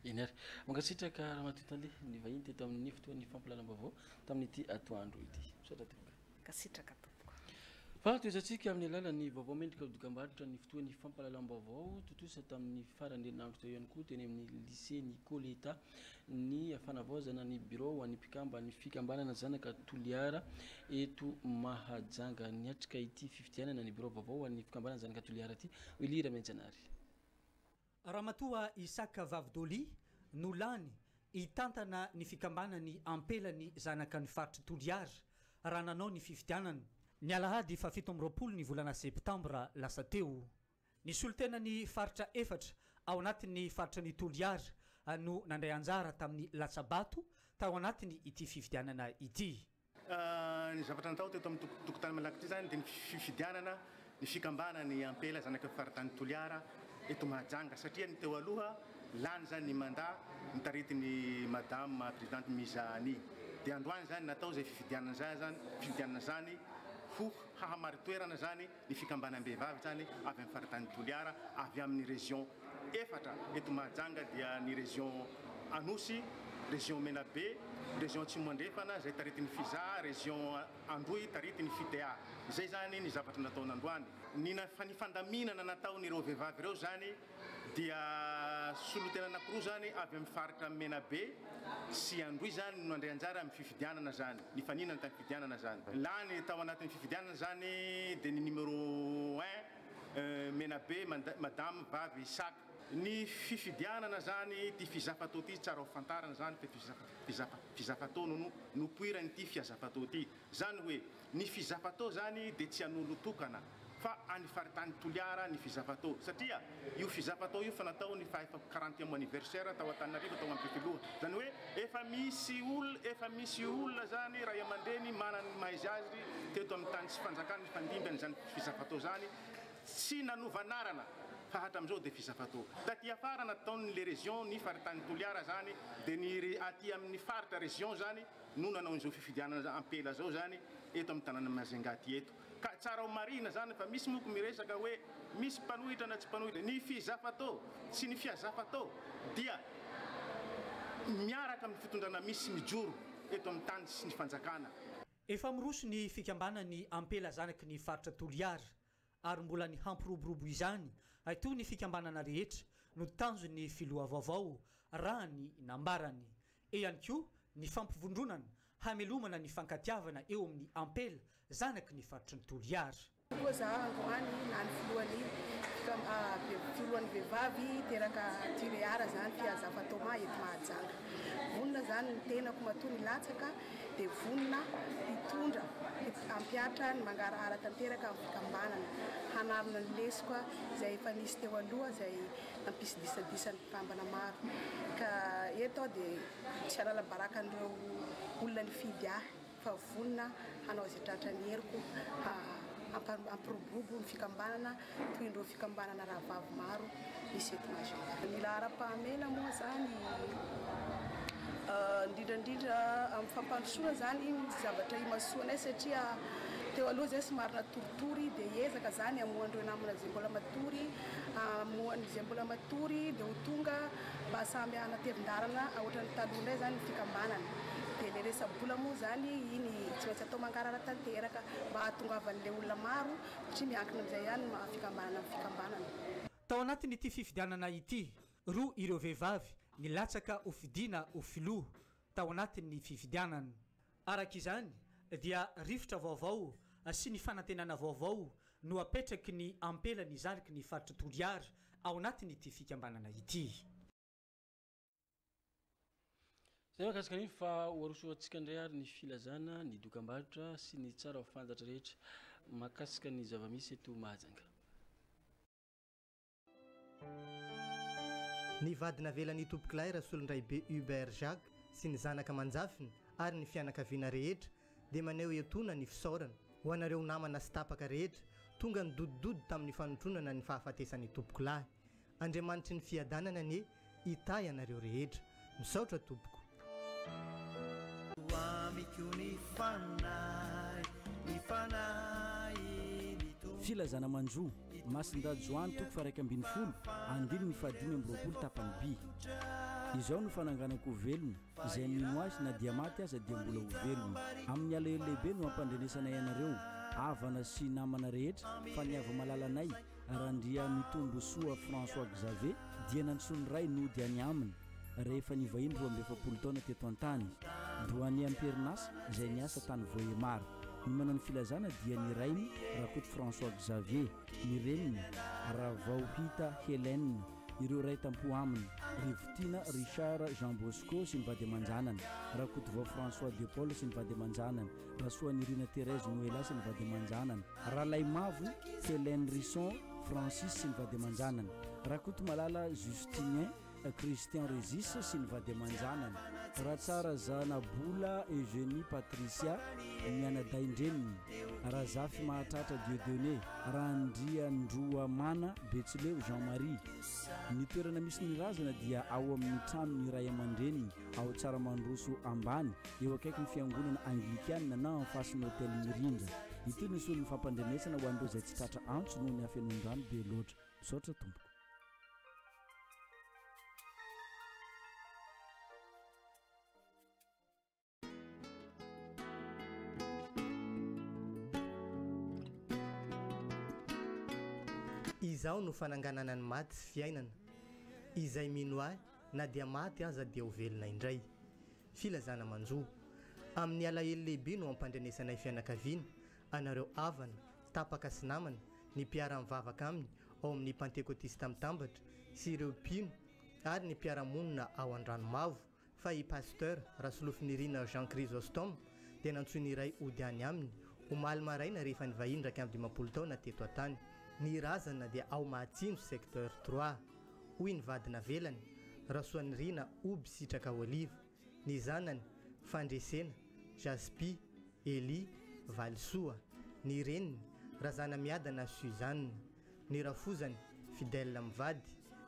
Eny ary mangasitraka raha matotale ny vahiny teto amin'ny fotoan'ny fampalalam-baovao tamin'ity atoandro ity. Misaotra tompoko. Kasitraka tompoko. Fa toezatsika amin'ny alalan'ny vaovao mendrika dokambarotra ny fotoan'ny fampalalam-baovao totosa tamin'ny farany herinandro teo ihany koa teny amin'ny lycée Nicoleta ny fanavaozana ny bureau any mpikamba ny fikambanana zanaka Toliara eto Mahajanga ny atrika ity fifidianana ny bureau vaovao any fikambanana zanaka Toliara ity Wilira Menjanary. Ramatoa Isaka Vavidoli no lany hitantana ny fikambanany ampelany zanaka ny faritra Toliara raha nanao ny fifidianana ny alahady fa 17 ny volana septambra lasa teo. Ny solotena ny faritra efatra ao anatin'ny faritra ny Toliara no nandray anjara tamin'ny latsabato tao anatiny ity fifidianana ity. Ny zavatra natao teto amin'ny tokotany malaky ity zany dia ny fifidianana ny fikambanany ampela zanaka faritany Toliara eto Mahajanga satria ny teo aloha lany zany ny mandat nitaritiny madame présidente Mizani dia androany zany natao zay fifidianana zany ho hahamaritoerana zany ny fikambanam-behivavy zany avy amin'ny faritany Toliara avy amin'ny région efatra eto Mahajanga dia ny région Anosy, région Menabe, région Tsimondrefana zay taritiny Fiza, région Androy taritiny Fitea. Zay zany ny zavatra nataon'androany. Ny fandaminana nataon'ireo vehivavy ireo zany dia solotena anankiroa zany avy amin'ny faritra Menabe sy Androy zany no andray anjara amin'ny fifidianana zany, ny faninana tamin'ny fifidianana zany. Lany tao anatin'ny fifidianana zany dia ny numéro 1 Menabe madame Vavy Isaka. Ny fifidianana zany ty fizafatao ty tsara ho fantarana zany fa fizafatao no poirany ty fiazafatao ty. Zany hoe ny fizafatao zany dia tsy an'olo tokana fa any faritany Toliara ny fizafatao satria io fizafatao io fa natao ny 40e anniversaire tao Antananarivo tao Ampefiloha. Zany hoe efa misy olona zany ray aman-dreny manany mahaizy azy teto amin'ny tany sy fanjakana ny fandimbany zany fizafatao zany tsy nanovanarana fa hatram'izao dia fizafatao. Taty afara nataony le région ny faritany Toliara zany dia ny aty amin'ny faritra région zany no nanao an'izao fifidianana ampela zao zany eto amin'ny tanàna Majunga aty eto. Ka tsara ho marina zany fa misy moko miresaka hoe misy mpanohitra na tsy mpanohitra. Ny fizafatao sy ny fiazafatao dia miaraka amin'ny fitondrana misy mijoro eto amin'ny tany sy ny fanjakana. Efa miroso ny fikambanany ampela zanaky ny faritra Toliara ary mbola ny hampiroborobo izany ato ny fikambanana rehetra no tanjony filoha vaovao raha ny nambarany. Ihany koa ny fampivondronana hamelomana ny fankatiavana eo amin'ny ampela zanaky ny faritra ny Toliara. Koa za androany na ny filohan'ny vehivavy teraka Toliara zany fiazafatao eto Mahajanga. Vonina zany ny tenako matoa ny latsaka dia vonina hitondra ampiatra ny mangarahara tanteraka amin'ny fikambanana hanarina ny lesiko izay efa nisy teo aloha izay nampisidisadisan'ny mpikambana maro ka eto aho dia tsy halala barakan'ireo olona ny fidy ahy fa vonina hanao izay tratra ny heriko ampiroborobo ny fikambanana toy indreo fikambanana rahavavy maro misy eto Mahajanga. Mila ara-pahamena moa zany indrindrandrindra amin'ny fampandrosoana zany zavatra imasoanay satria teo aloha zay somary natoritory dia hiezaka zany amohandreo namana zay mbola matory amohan'izay mbola matory dia ho tonga mba samy hanatevin-darana ohatran'ny talohandray zany ny fikambanana. Dia le resa-bola moa zany iny tsy maintsy atao mangarara tanteraka mba hahatongavan'ilay olona maro satria miankina amin'izay ihany fikambanana amin'ny fikambanana. Tao anatin'ity fifidianana ity roa ireo vehivavy ny latsaka ho fidiana ho filoha tao anatin'ny fifidianana. Araka izany dia rivotra vaovao sy ny fanantenana vaovao no apetraky ny ampela ny zanaky ny faritra Toliara ao anatin'ity fikambanana ity. Zay mahakasika an'iny fa hoarosoantsika indray ary ny filazana ny dokambarotra sy ny tsara ho fantatra rehetra mahakasika ny zava-misy eto Mahajanga. Ny vadina velan'ny tompokilahy Rasolondraibe Hubert Jacques sy ny zanaka manjafiny ary ny fianakaviana rehetra dia maneho hetona ny fisaorana ho anareo namana sy tapaka rehetra tonga ny dodidody tamin'ny fanotronana ny fahafatesan'ny tompokilahy. Andriamanitry ny fiadanana anie hitay anareo rehetra. Misaotra tompoko. filazana manjo masindajoany toko fa raika ambiny folo andiny ny fahadimy ambyroapolo tapany by izao no fananganako velona izay mino azy na dia maty aza dia mbola ho velona amin'ny alahelo lehibe no ampandrenesana ianareo avana sy namana rehetra fa niava malalanay rahandria mitombo soa François Xavier dia nantsony ray nody any aminy rehefa nivahiny 12 taona teto an-tany doany amperinasa izay niasa tany Voemar ny manao ny filazana dia ny rainy rakoto François Xavier ny reniny Ravauhita Hélène ireo ray tampo aminy Rivotina Richard Jean Bosco sy ny vady aman-janany rakoto vao François de Paul sy ny vady aman-janany rasoany Rina Thérèse Noëlla sy ny vady aman-janany Ralay Mavo Hélène Risson Francis sy ny vady aman-janany rakoto malala Justinien Christian Régis sy ny vady aman-janany ratsara Zanabola Eugénie Patricia mianadaindreniny razafy mahatratra Dieudonné Randriandroa Mana Betsileo Jean-Marie ny toerana misy ny razana dia ao amin'ny trano ny ray aman-dreniny ao Tsaramandroso ambany eo akaiky ny fiangonana Anglikana na en face ny hôtel Mirindra ity ny solon'ny fampandrenesana ho an'ireo izay tsy tratra antso noho ny hafenondrano be loatra misaotra tompoko. Izao no fananganana ny maty sy fiainana izay mino ahy na dia maty aza dia ho velona indray filazana manjo amin'ny alahelo lehibe no ampandrenesanay fianakaviana anareo avana tapaka sy namana ny mpiara-mivavaka aminy ao amin'ny Pentécôtiste mitambatra sy ireo mpino ary ny mpiara-monina ao Andranomavo fa i pasteur Rasolofinirina Jean Chrysostome dia nantsoiny iray ody any aminy omaly maraina rehefa nivahiny 12 taona teto an-tany. Ny razana dia ao Mahatsinjo secteur 3 hoy ny vadina velany rasoany Rina Oby Sitraka Olive ny zanany Fandresena Jaspi Eli Valsoa ny reniny razana miadana Suzanne ny rafozany Fidèle Mivady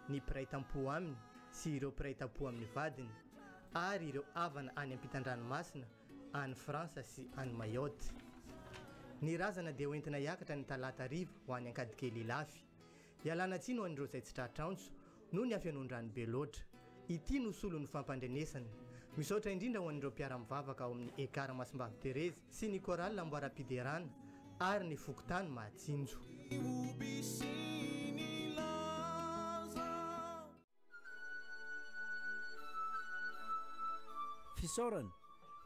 ny piray tampo aminy sy ireo piray tampo amin'ny vadiny ary ireo avana any ampitan-dranomasina any Fransa sy any Mayotte. Ny razana dia hoentina hiakatra ny talata riva ho any Ankadikely Ilafy. Ialana tsiny ho an'ireo izay tsy tratrantso noho ny hafenondrano be loatra. Ity no solon'ny fampandrenesana. Misaotra indrindra ho an'ireo mpiara-mivavaka ao amin'ny Ekara Masimbavy Terezy sy ny korala Amboaram-piderana ary ny Fokotany Mahatsinjo. Fisaorana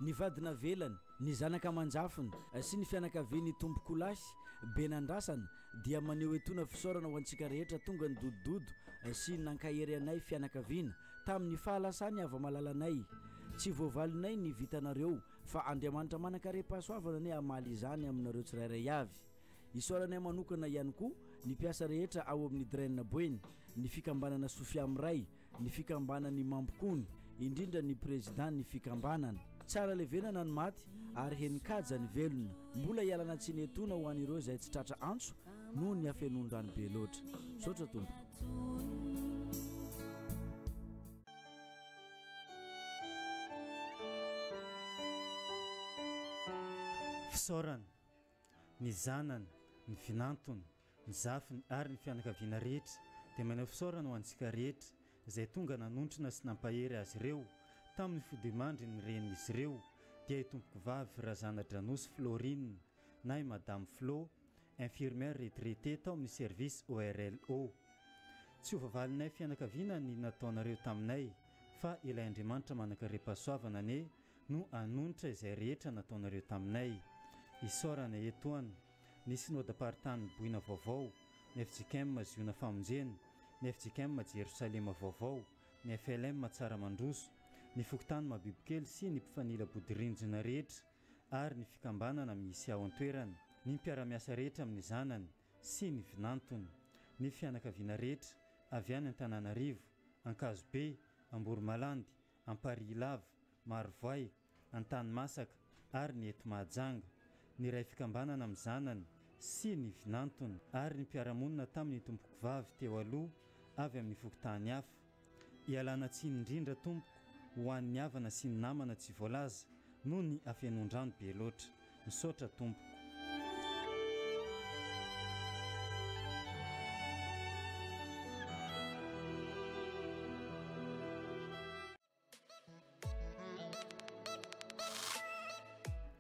ny vadina velany ny zanaka manjafiny sy ny fianakaviany tompoko lasy benandrasana dia maneho etona fisaorana ho antsika rehetra tonga ny dodododo sy nankahery anay fianakaviana tamin'ny fahalasany ava-malalanay tsy voavalinay ny vitanareo fa Andriamanitra manakare-pahasoavana ny amaly izany aminareo tsirairay avy. Isaoranay manokana ihany koa ny piasa rehetra ao amin'ny Draine Boeny ny fikambanana Sofia Miray ny fikambanany Mampokony indrindra ny président ny fikambanana tsara levenana ny maty ary henikajy ny velona mbola ialana tsy netona ho an'ireo izay tsy tratra antso noho ny hafenondrano be loatra sotra tompo. Fisaorana ny zanany ny finantony ny zafiny ary ny fianakaviana rehetra dia manao fisaorana ho antsika rehetra izay tonga nanontrona sy nampahery azy ireo tamin'ny fodimandry ny renin'izy ireo dia i tompoko vavy Razana Dranosy Florine na i Madame Flo infirmière retraitée tao amin'ny service ORLO. Tsy hovavalinay fianakaviana ny nataonareo taminay fa ilay Andriamanitra manakare-pahasoavana ane no anonitra izay rehetra nataonareo taminay. Isaorana etoana ny synodam-paritany Boina vaovao, ny FJKM Ziona Famonjena, ny FJKM Jerosalema vaovao, ny FLM Tsaramandroso, ny Fokotany Mabibikely sy ny mpifanila Bodirindrina rehetra ary ny fikambanana misy ao an-toerana, ny mpiara-miasa rehetra amin'ny zanany sy ny vinantony, ny fianakaviana rehetra avy any Antananarivo, Ankazobe, Amboromalandy, Amparilava, Marovoay, Antanimasaka ary ny Eto Mahajanga, ny ray fikambanana amin'ny zanany sy ny vinantony ary ny mpiaramonina tamin'ny tompoko vavy teo aloha avy amin'ny Fokotany hafa. Ialana tsiny indrindra tompoko ho an'ny havana sy ny namana tsy voalaza noho ny afenondrano be loatra. Misaotra tompo.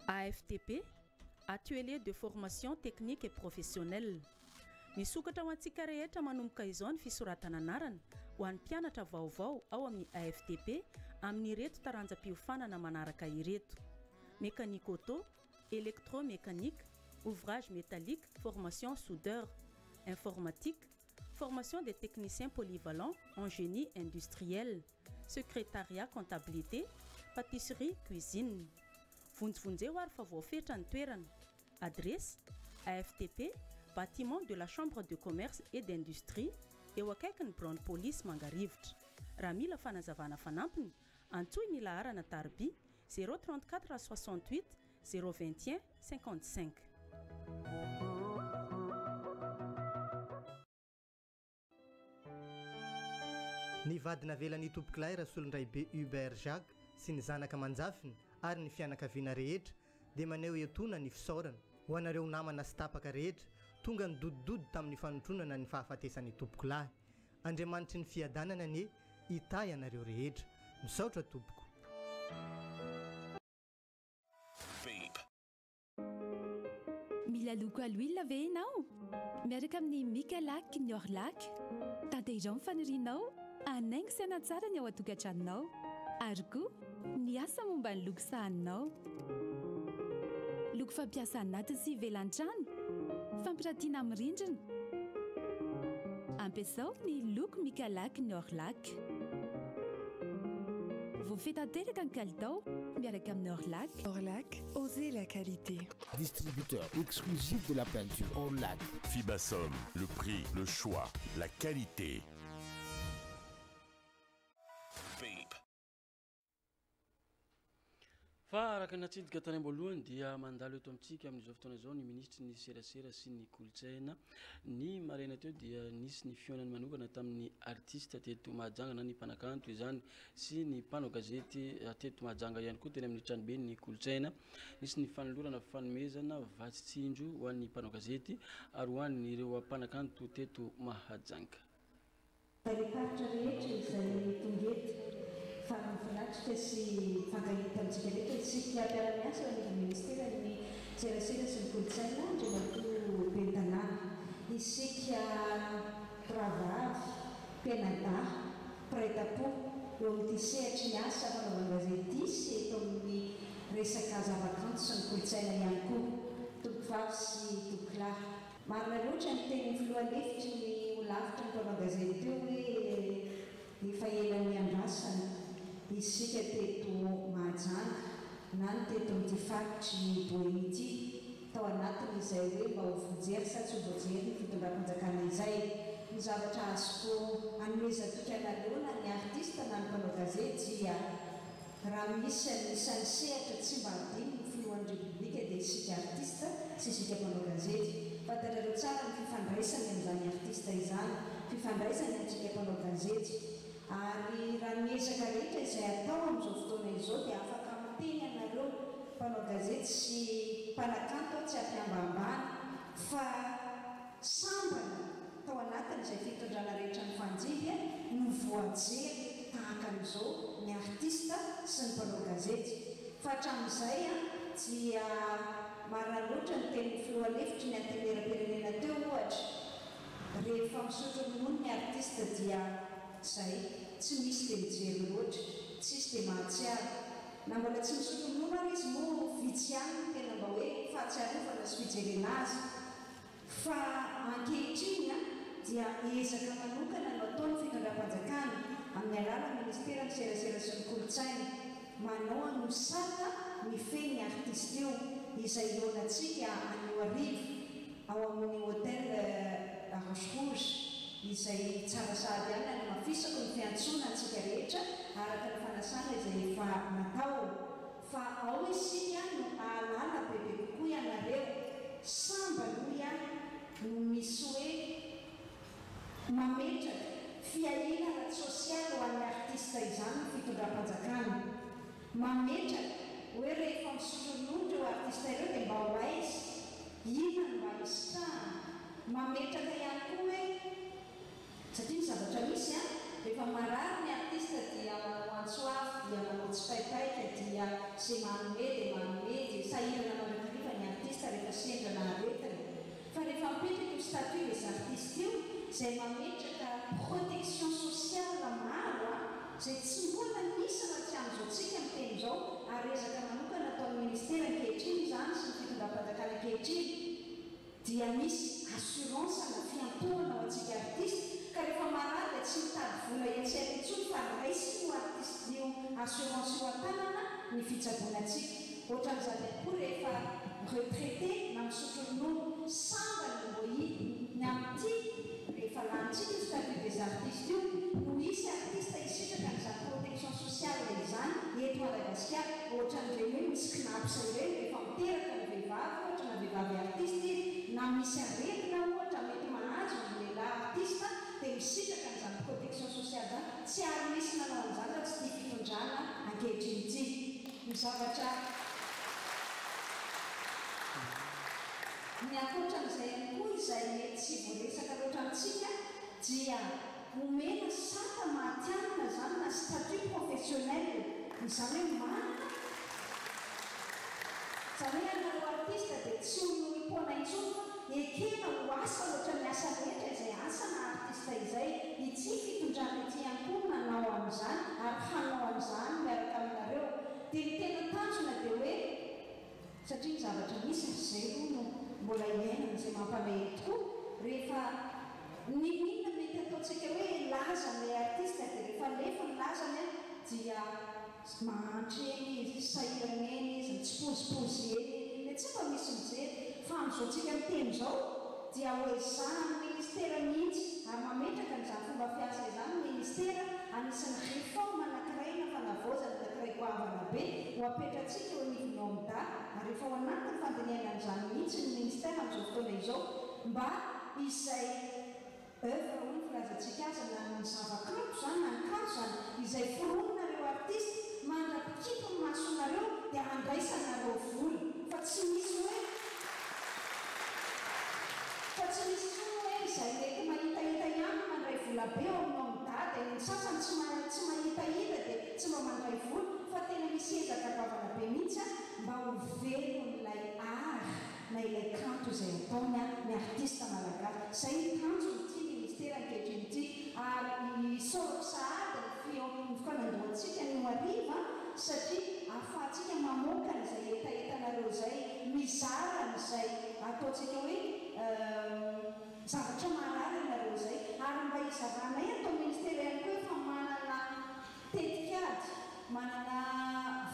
AFTP, atelier de formation technique et professionnelle. Misokatra ho antsika rehetra manomboka izao ny fisoratana anarana ho an'ny mpianatra vaovao ao amin'ny AFTP amin'ny ireto taranjam-piofanana manaraka ireto: mécanique auto, électromécanique, ouvrage métallique, formation soudeur, informatique, formation des techniciens polyvalents en génie industriel, secrétariat, comptabilité, pâtisserie, cuisine. Vonjevonjeo ary fa voafetra ny toerana. Adresse: AFTP, bâtiment de la Chambre de commerce et d'industrie, eo akaiky ny Brown Police Mangarivotra. Raha mila fanazavana fanampiny, antsoy ny laharana tarby 034 68 021 55. Ny vadina velan'ny tompoklay Rasolondraibe Hubert Jacques sy ny zanaka manjafiny ary ny fianakaviana rehetra dia maneho etoana ny fisaorana ho anareo namana sy tapaka rehetra tonga ny dodidody tamin'ny fanotronana ny fahafatesan'ny tompoko lahy. Andriamanitry ny fiadanana anie hitay anareo rehetra. Misaotra tompoko. Milaloko aloila ve ianao? Miaraka amin'ny Micalac ny Orlac. Tanterao mifanirianao, anaingo saina tsara ny ao an-tokantranonao. Ary koa ny asa momba ny loko sahaninao. Loko fampiasa anaty sy ivelan-trano, fampiratiana amin'ny rindrina. Ampiasao ny loko Micalac ny Orlac. Vous faites tanteraka ny kalitao miaraka amin'ny Orlac. Orlac, osez la qualité. Distributeur exclusif de la peinture Orlac. Fibasom, le prix, le choix, la qualité. Fa araka natsidika tany amboalohany dia mandalo eto amintsika amin'izao fotoana izao ny ministry ny serasera sy ny kolotsaina. Ny maraina teo dia nisy ny fionany manokana tamin'ny artiste teto Mahajanga na ny mpanakanto izany sy ny mpanao gazety teto Mahajanga ihany koa teny amin'ny tranobe ny kolotsaina. Nisy ny fanolorana fanomezana vatsitsinjo ho an'ny mpanao gazety ary ho an'ireo mpanakanto teto Mahajanga. Tariparitra rehetra izay tongeto fa mifinatrika sy fangahita amintsika rehetra isika mpiara-miasa ny ministera ny serasera sy ny kolotsaina Andriamatoa Bentanana. Isika mpiravavy, mpianadahy, mpiray-tam-po eo amin'ity sehatry ny asa fanaovana gazety sy eto amin'ny resaka zavakanto sy ny kolotsaina ihany koa, tompovavy sy tompolahy. Marina loatra ny teny filohalefitry ny olavitra ny mpanao gazety teo hoe efa ela ny andrasana isika teto Mahajanga na ny teto amin'ity faritry Boeny ity tao anatiny izay hoe mba ho vojery sa tsy ho vojery ny fitondram-panjakana izay. Ny zavatra azoko hanomezatoka anareo na ny artista na ny mpanao gazety dia raha misy anisan'ny sehatra tsy mba adiny ny filohan'ny repoblika dia isika artista sy isika mpanao gazety. Fantatrareo tsara ny fifandraisany amin'izany artista izany, fifandraisany antsika mpanao gazety. Ary raha miezaka rehetra izay atao amin'izao fotoana izao dia afaka miteny anareo mpanao gazety sy mpanakanto tsy ampiambambany fa sambany tao anatiny izay fitondrana rehetra ny fanjiby no voajery tahaka an'izao ny artista sy ny mpanao gazety. Fa hatramin'izay dia marina loatra ny teny filohalefitry ny antenera-pirenena teo ohatra. Rehefa misotro ronono ny artista dia zay tsy misy dia mijery loatra, tsisy dia mahatsiaro. Na mbola tsy misotro ronono ary izy moa vitsy ihany no tena mba hoe fahatsiarovana sy fijerena azy. Fa ankehitriny dia ezaka manokana no ataony fitondram-panjakana amin'ny alalan'ny ministera ny serasera sy ny kolotsaina manao anosata ny feny artiste io izay iloanantsika anio arivo ao amin'ny hôtel Roche izay tsara sady ihany any mafisako ny fiantsona antsika rehetra araka ny fanasana izay efa natao. Fa ao isika no ahalala bebe kokoa ianareo samba no misy hoe mametraka fiainana sosialy ho an'ny artiste artista izany ny fitondram-panjakana mametraka hoe rehefa misotron'olo reo artista ireo dia mba ho aizy inona no mba isitrahana mametraka ihany koa hoe satria ny zavatra misy a rehefa marary ny artista dia manao antsoafy dia manao tsipaipaika dia zay manome dia manome dia sahirana mandrakariva ny artista rehefa sendrana aretina fa rehefa mipetraka io statut les artistes io zay mametraka protection sociale maro a zay tsy mbola misy raha tsy amin'izao tsika ny teny izao ary ezaka manokana ataon'ny ministera ankehitriny izany sy ny fitondram-panjakana ankehitriny dia misy assurance na fiantohana ho antsika artiste ka rehefa marary dia tsy mitady vola etsena intsony fa raisy ho artiste io assurance io an-tanana ny fitsaboanantsika ohatran'izany koa rehefa retraité na misotron'olo samba ny mbohi ny amin'ity rehefa lanitsika ny statut des artistes io no isy artiste isitraka n'izany protection sociale izany eto Madagasikara ohatran'ireny hoe misy knapsa ireny rehefa miteraka ny vehivavy ohatra na vehivavy artiste na misy aretina ohatra mety mahazo ny lehilahy artiste dia misitraka n'izany protection sociale zany tsy ary misy nanao an'izany raha tsy tia fitondrana ankehitriny ny zavatra ny ankoatran'izay ihany koa izay mety tsy voaresaka loatra amintsika dia omena sata mahatianina zany na statut professionnel izany hoe manana zany hoe anareo artiste dia tsy olona intsony fa ekena ho asa loatra ny asa rehetra izay asa na artiste izay ity fitondrana ity ihany koa nanao amin'izany ary hanao amin'izany miaraka aminareo dia ny tena tanjona dia hoe satria ny zavatra misy zay no mbola iainana izay mampalahelo tokoa rehefa ninona mety ataontsika hoe laza ilay artiste dia rehefa lefa ny lazany dia mahantry eny izy sahirana eny izy mitsipozipozy eny dia tsy mba misy mijery fa amin'izao tsika miteny izao dia hoezahan'ny ministera mihitsy ary mametraka n'izany fomba fiasa izany ministera anisan'ny réforme anankiray na fanavaozana anankiray goavana be ho apetratsika eo anivony ao amida ary efa ao anatin'ny fandinianan'izany mihitsy ny ministera amin'izao fotoana izao mba izay œuvre hoy ny filazantsika azy na ny zavakanto zany na ny kanto zany izay forononareo artiste mandrapikipo ny masonareo dia andraisanareo vola fa tsy misy hoe izay mety mahitahita ihany mandray vola be ao aminao midady ny sasany tsy mahitahita dia tsy mba mandray vola fa tena misy ezaka bavana be mihitsy mba ho velon'ilay ary na ilay kanto izay ataony ny artiste malagasy zay ny tanjony ity ministera ankehitriny ity ary sorako sahady ny fifanandohantsika ny ariva satria ahafahantsika mamoaka n'izay etaetanareo izay mizara n'izay ataontsika hoe zavatra marary anareo izay ary mba izavanay atao ministera ihany koa efa manana tetikady manana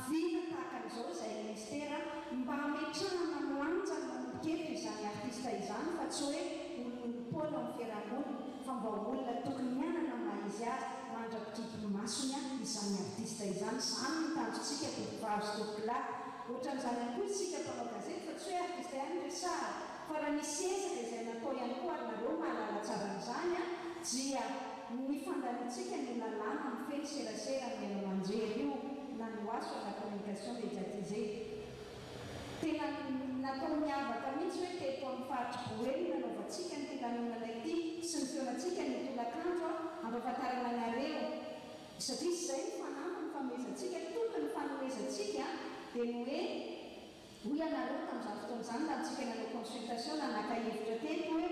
vina tahaka an'izao izay ministera mba hametrahana milanjana manomboketra izany artiste izany fa tsy hoe olon'olom-pôla amin'ny fiarahamonina fa mba olona tokony mianana maizy azy mandrapikipo masony izany artiste izany zany ny tanjontsika tovovavy sy tovolahy ohatran'izany ihany koa isika mpanao gazety fa tsy hoe artiste ihany resara fa raha nisy ezaka izay natao ihany koa ary nareo mahalala tsara n'izany dia ny fandanitsika ny lalàna ny feny serasera ny anao anjery io na ny oaso la communication médiatisée tena natao miavaka mihitsy hoe teto amin'ny faritry boely nanaovantsika ny telanonana ity sy ny feonantsika ny tolakandro ampahafantarana anareo satria izay ny fanampy ny fanomezantsika tokony fanomezantsika dia ny hoe hoy anareo tamin'izany fotoan'izany lantsika nanao consultation nanakahevitra teto hoe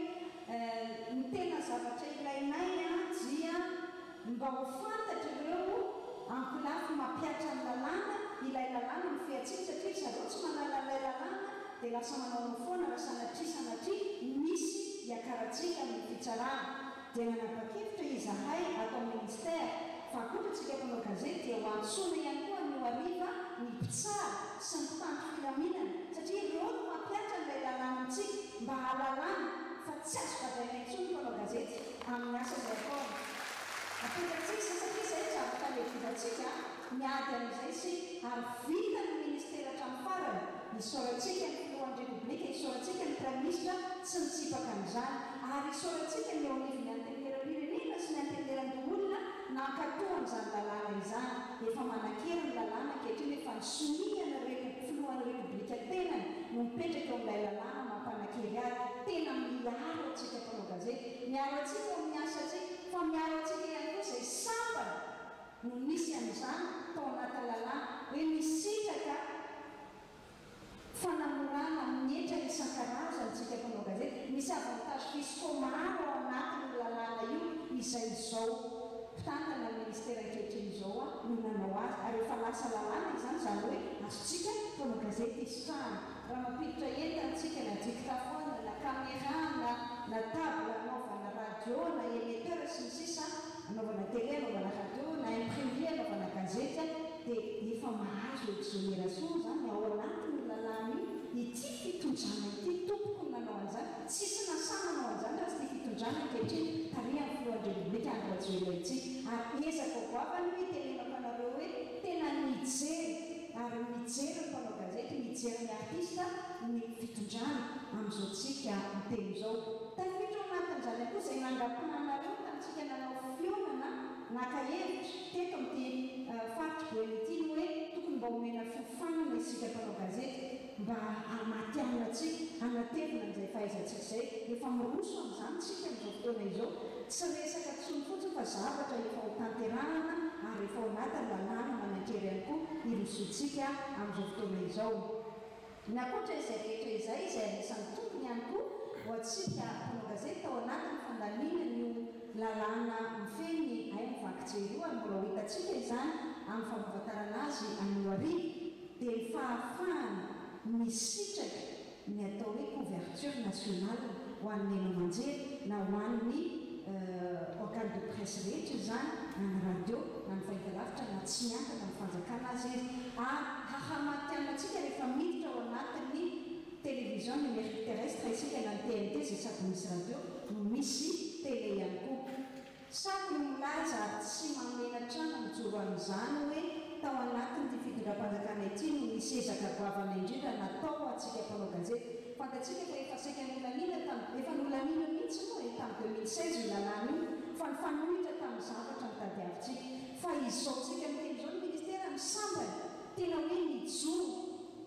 ny tena zavatra ilainay dia mba ho fantatra ireo ampilafy mampiatra ny lalàna ilay lalàna ny featsika satria zareo tsy manala ilay lalàna dia lasa manao ny foana raha sanatria misy hiakaratsika amin'ny fitsarana dia nanapa-kevitra izahay atao ministère fa akotratsika mpanao gazety dia ho antsoina ihany koa ny ariva ny mpitsara sy ny mpitandro filaminana satria ireo no mampiatra n'ilay lalànantsika mba halalàna fa tsy azo badaina intsony mpanao gazety amin'ny asany ataona apetratsika satria izay zavatra lehivivatsika miady amin'izay sy ary vita ny ministera hatramin'ny farany isoratsika ny filohan'ny repoblika isoratsika ny prime ministre sy ny tsipaka amin'izany ary isoratsika ny eo anivony antenimera-pirenena sy ny anteneran-doolona nankatoan'izany lalàna izany efa manakera ny lalàna ankehitriny efa nisomihana filohan'ny repoblika tenany no mipetraka eo amin'ilay lalàna mampanakery azy tena miaro atsika mpanao gazety miaro atsika eo amin'ny asatsika fa miaro atsika ihany koa izay sambana no misy amin'izany tao anatin'ny lalàna hoe misitraka fanamorana mihetra isan-karazany tsika mpanao gazety misy avantage fiscaux maro ao anatin'ny lalàna io izay izao mpitantana ny ministera ankehitriny izao no nanao azy ary efa lasa lalàna izany zany hoe azotsika mpanao gazety isotrahana raha mampiditra entantsika na dictaphone na caméra na table anaovana radio na émetteur sy ny sisa anaovana télé anaovana radio na imprimé anaovana gazety dia efa mahazo exonération zany ao anatin'ny lalàna ity fitondrana ity tompoko nanao an'izany tsisy nasananao an'izany raha sy ny fitondrana ankehitriny tarihan'ny filohan'ny repoblika andro rajoelaitsy ary ezaka goavany hoe tenenampanareo hoe tena mijery ary mijery ny mpanao gazety mijery ny artista ny fitondrana amin'izao tsika miteny izao tafiditra anatin'izany akoa izay nangapananareo tamintsika nanao fionana naka-hevitra teto amin'ity faritra goelitiny hoe tokony mba omena fiofanana isika mpanao gazety mba amatianina atsika anatevina an'izay fahaizantsika izay efa miroso amin'izany tsika amin'izao fotoana izao tsy resaka tsony fotsiny fa zavatra efa ho tanterahana ary efa ho anatin'ny lalàna manakery ihany koa irosontsika amin'izao fotoana izao ny akoatra izay rehetra izay izay anisan'ny tompony ihany koa ho atsika mpanao gazety tao anatin'ny fandalinana io lalàna mifeny ay mivakijery io ary mbola ho hitatsika izany amin'ny fampavatarana azy anio ariva dia ny fahafahana misitraka ny atao hoe couverture nationale ho an'ny eno manjery na ho an'ny organe de presse rehetra zany na ny radio na ny fahitalavitra na tsy miankana amin'ny fanjakana azy izy hahamatiana atsika rehefa miditra ao anatin'ny télévision numérique terrestre isika na ny TNT zay sady misy radio no misy télé ihany koa sady milaza tsy mamenatrana mijoro amin'izany hoe tao anatin'ity fitondram-panjakana ity no misy ezaka goavana indrindra natao atsika mpanao gazety fantatsika fa efa saika nolanina efa nolanina mihitsy moa tamin'ny 2016 io lalàna io fa ny fanohitra tamin'ny zavatra mitadiavitsika fa izao tsika miteny izao ny ministera misambana tena hoe mijoro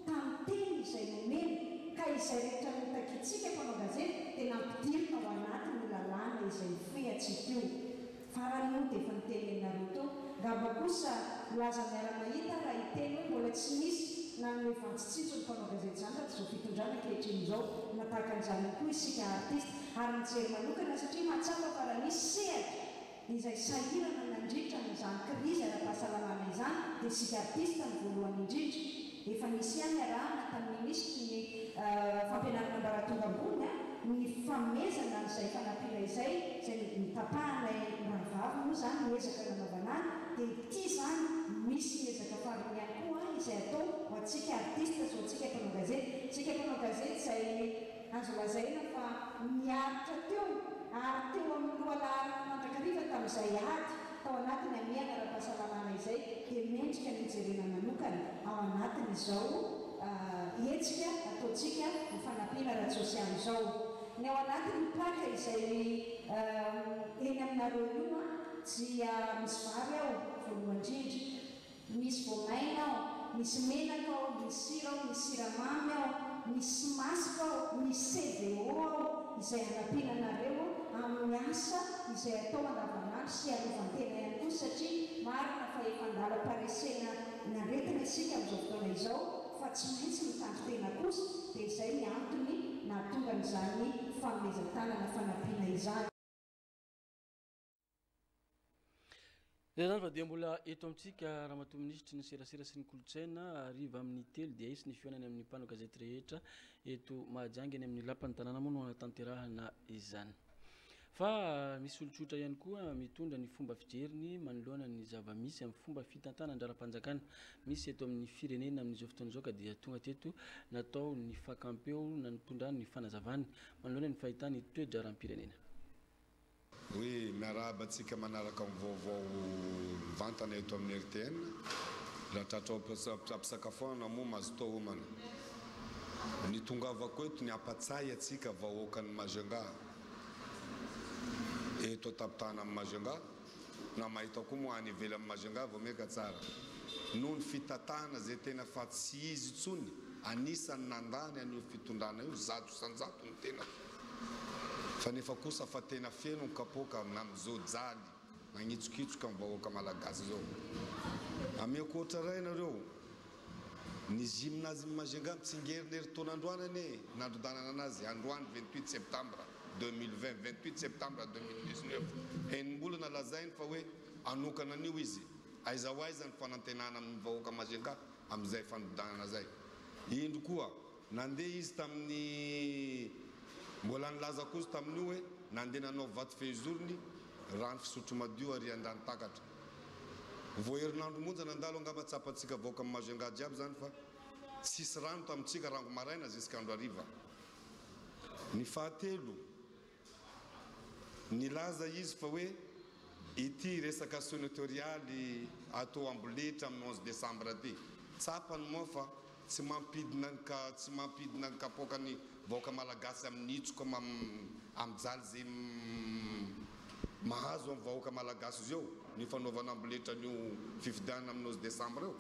tamin'ny teny izay nomena ka izay rehetra mitakitsika mpanao gazety tena ampidirina ao anatin'ny lalàna izay featsika io farany io dia efa nitenenareo teo ngamba kosa laza miara-mahita raha hiteny hoe mbola tsy misy na ny efantsitsitso ny mpanao gazety zany raha tsy zao fitondrana ankehitriny izao natahaka an'izany koa isika artiste ary mijery manokana satria mahatsapa fa raha misy sehatra izay sahirana nandritra n'izany krizy ara-pahasalamana izany dia isika artiste ny voalohany indrindra efa nisy ihany arahana tamin'ny ministry ny fampianarana ambaratonga ambony ny famezana n'izay fanampiana izay izay mitapahana rahavavy moa zany miezaka nanaovana azy dia ity zany misy ezaka fariny ihany koa izay atao ho atsika artiste zao atsika mpanao gazety tsika mpanao gazety izay azo lazaina fa miaritra teo ary teo amin'ny lohalahary mandrakariva tamin'izay ady tao anatiny amiana ara-pahasalamana izay dia mendrika ny jerena manokana ao anatiny izao etsika ataotsika ny fanampiana ara-tsosialy izao ny ao anatin'ny paka izay eny aminareo io dia misy vary ao voalohany-drindra misy voamaina ao misy menaka ao misy sira ao misy siramamy ao misy masika ao misy CVO ao izay anampiana anareo amin'ny asa izay atao andavanandro sy arovantena ihany koa satria marina fa efa andala-paresena naretina isika amin'izao fotoana izao fa tsy maintsy mitandro tena kosa dia izay ny antony nahatonga n'izany fanomezan-tanana fanampiana izany. Zany fa dia mbola eto amintsika ramatoa ministry ny serasera sy ny kolotsaina ariva amin'ny telo dia isy ny fionany amin'ny mpanao gazety rehetra eto Mahajanga eny amin'ny lapan'ny tanàna moa no anatanterahana izany. Fa misy olotsotra ihany koa mitondra ny fomba fijeriny manoloana ny zava-misy amin'ny fomba fitantana andraram-panjakana misy eto amin'ny firenena amin'izao fotoana izao ka dia tonga teto natao ny fakampeo na nitondra ny fanazavany manoloana ny fahitany toetra aram-pirenena. Oui, miarabantsika manaraka vaovao mivantana eto amin'ny RTN raha tratrao ampisakafoana moa mazotoa homana ny tongavako eto ny apatsay atsika vahoaka ny Majunga eto tapitana amin'ny Majunga na mahita koa moa any ivelany Majunga vao meka tsara noho ny fitatana zay tena fa tsy izy tsony anisany nandany an'io fitondrana io zato sanjato ny tena fa nefa kosa fa tena feno ny kapoka amin'izao jaly magnitsokitsoka amin'ny vahoaka malagasy zao ameko ohatra ray nareo ny gymnase Majunga mitsingery herintaonandroany nandodanana anazy androany 28 septembre 2020 28 septembre 2019 enimbolana lazainy fa hoe anokana an'io izy aiza hoaiza ny fanantenana amin'ny vahoaka Majunga amin'izay fandodanana zay indro koa nandeha izy tamin'ny mbola nilaza kozy tamin'io hoe nandeha nanao vato fehizorony rano fisotro madio ary andany takatra vao herinandro monja nandalo angamba tsapatsika vahoaka amin'ny Majunga jiaby zany fa tsisy rano tamintsika rango maraina zisk'andro hariva ny fahatelo nilaza izy fa hoe ity resaka senatorialy atao amboletra amin'ny 11 décembre aty tsapany moa fa tsy mampidina ny kapokany vahoaka malagasy amin'ny itsoka amin'jaly zay mahazo amin'ny vahoaka malagasy zao ny fanaovana amboletra an'io fifidianana amin'ny 11 décembre eo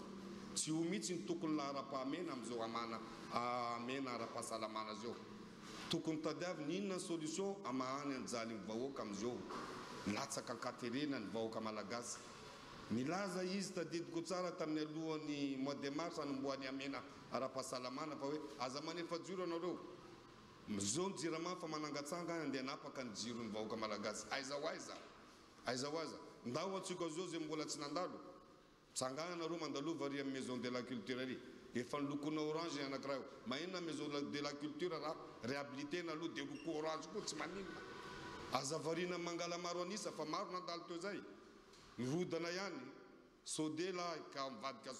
tsy ho mihitsy ny tokony lahara-pahamena amin'izao amena ara-pahasalamana zao tokony tadiavy ny inona ny solution amahany anjaly ny vahoaka amin'izao latsaka ankaterena ny vahoaka malagasy nilaza izy tadidiko tsara tamin'ny alohan'ny mois de mars anomboany amena ara-pahasalamana fa hoe aza manefa jiro anareo zao ny jirama fa manangatsanga andeha napaka ny jiro ny vahoaka malagasy aiza hoaiza ndao atsika zao zay mbola tsy nandalo tsangana nareo mandalova ary amin'ny maison de la culture ary efa nilokona orange anankiray io mahinona maison de la culture raha réhabilité na aloha de loko orange koa tsy maninona azavarina mangala maro anisa fa maro nandalo teo zay mirodana ihany sode la ka mivadika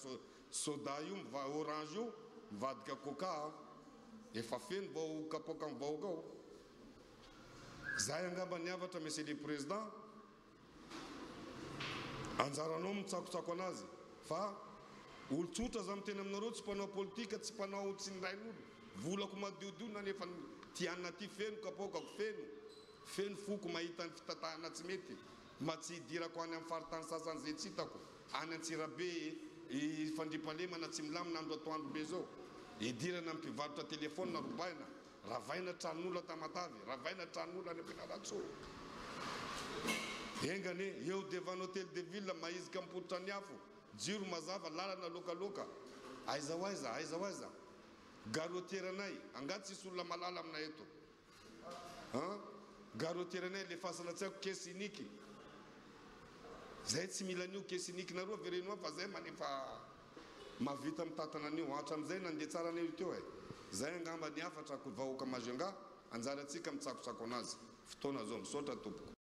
soda io orange io mivadika coca efa feno vao kapoka amin'ny vahoaka ao zay angamba niavatra monsieur le président anjaranao mitsakotsako anazy fa olo-tsotra za miteny aminareo tsy mpanao politika tsy mpanao tsy nirain'olo volako madiodio na nefa tianina ty feno kapokako feno foko mahita ny fitatahana tsy mety ma tsy hidirako any amin'ny faritany sasany zay tsy hitako any Antsirabe fandripalemana tsy milamina andro atoandro be zao hidirana mpivarotra telefôny na robaina ravaina tranon'olona tamatavy ravaina tranon'olona any ampianaratso engane eo devant hôtel de ville maizika mipototra ny afo jiro mazava lalana lokaloka aiza hoaiza garotieranay angaty tsisy olona malala aminay eto garotieranay le fasana tsy haiko kesy unique zay tsy mila an'io kesy unique naroa verenoa fa zay manefa mavita mitatana an'io hatram'izay nandeha tsara an'io teo zay angamba ny afatra vahoaka Majunga anjara atsika mitsakotsako anazy fotoana zao misaotra tompoko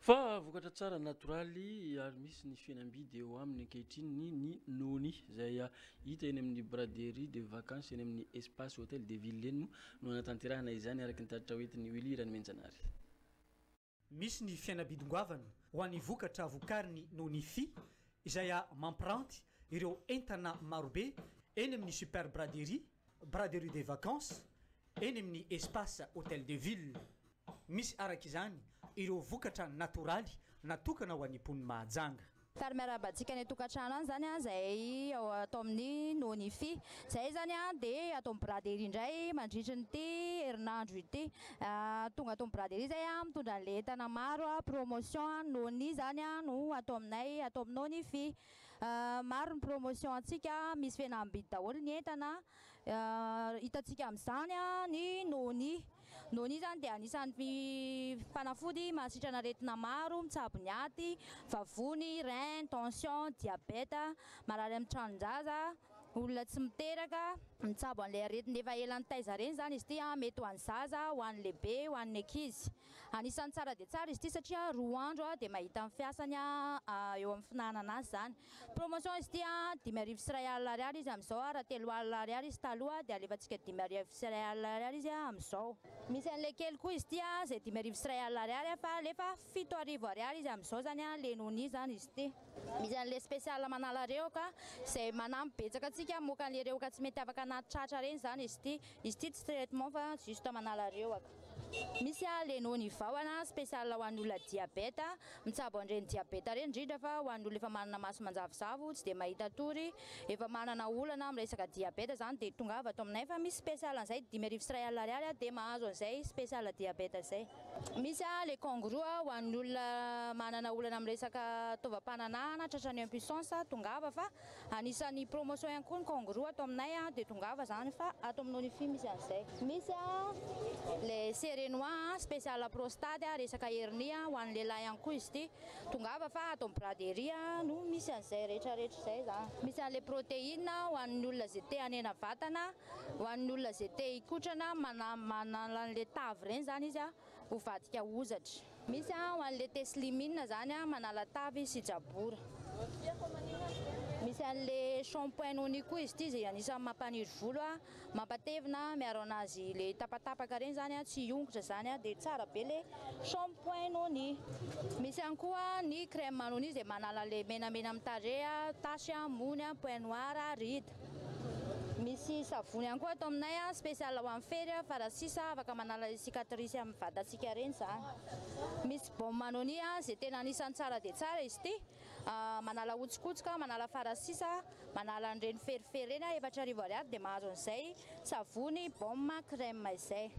fa vokatra tsara natoraly ary misy ny fianambidy eo amin'ny ankehitriny ny nony zay hita eny amin'ny braderie de vacances eny amin'ny espace hôtel de ville eny no anatanterahana izany araky ny taritra hoetiny Wilirany Menjanary misy ny fianabidingoavana ho an'ny vokatra vokariny nonifi izay mampiranty ireo entana marobe eny amin'ny super braderie de vacances eny amin'ny espace hôtel de ville misy araky izany ireo vokatra natoraly natokana ho an'ny mponiny mahajanga Tary miarabantsika ny tokantrano any zany zay atao amin'ny nonifi zay zany dia atao amin'ny braderie indray mandritra nyty herinandro ity tonga atao amin'ny braderie zay mitondra le entana maro promotion noni zany no atao aminay atao amin'ny nonifi maro ny promotion antsika misy fihenam-bidy daholo ny entana hitantsika amin'izany ny noni zany dia anisan'ny mpanafody mahasitrana aretina maro mitsabo ny aty vavony rein tension diabeta marary amin'ny tranonjaza olona tsy miteraka mitsabo an'ilay aretina efa elan'ny taiza reny zany izy ity mety ho an'ny zaza ho an'ny lehibe ho an'ny ankizy anisan'ny tsara dia tsara izy ity satria 2 andro dia mahita amin'ny fiasany eo amin'ny finanana azy zany promotion izy ity 5,000 ariary izy amin'izao raha 3,000 ariary izy taloha dia alefantsika 5,000 ariary izy amin'izao misy an'ilay kely koa izy ity zay 5,000 ariary fa alefa 7,000 ariary izy amin'izao zany le noni zany izy ity misy an'ilay spécial manala reo ka zay manampy betsaka antsika tsika moka le reo ka tsy mety afaka anaty tratra reny zany izy ity tsy traitement fa juste manala reoaka. Misy le noni vahona spécial ho an'olona diabète mitsabo andreny diabète reny indrindra fa ho an'olona efa manana maso manjavozavo tsy dia mahita tory efa manana olana amin'ny resaka diabète zany dia tonga avy ato aminay fa misy spécial an'izay 10,000 ariary dia mahazo an'izay spécial diabète zay. Misy le kangourou ho an'olona manana olana amin'ny resaka tovam-pananahana tratrany impuissance tonga avy fa anisan'ny promotion ihany koa ny kangourou ato aminay dia tonga avy zany fa ato amin'ny nonify misy an'izay. Misy le serenois spécial prostate resaka hernie ho an'ny lehilahy ihany koa izy ity tonga avy fa ato amin'ny braderie no misy an'izay rehetrarehetra izay zany. Misy an'le protéine ho an'ny olona izay te hanena vatana ho an'ny olona izay te hikotrana manala an'le tavy reny zany izy ho vadika ozatra. Misy ho an'le teslimine zany manala tavy sy jabora. Misy an'le shampoing noni koa izy ity izay anisan'ny mampaniry volo mampatevina miaro anazy le tapatapaka reny zany tsy ongotra zany dia tsara be le shampoing noni. Misy ihany koa ny crème noni izay manala le menamena amin'ny tarehy tasy mony point noir rida. Misy savony ihany koa ato aminay spécial ho amin'ny fery farasisa afaka manala cicatrice amin'ny vatantsika reny zany. Misy baume noni izay tena anisan'ny tsara dia tsara izy ity manala otsikotsoka manala farasisa manala an'ireny ferifery reny 4,000 ariary dia mahazo an'izay savony baume crème izay.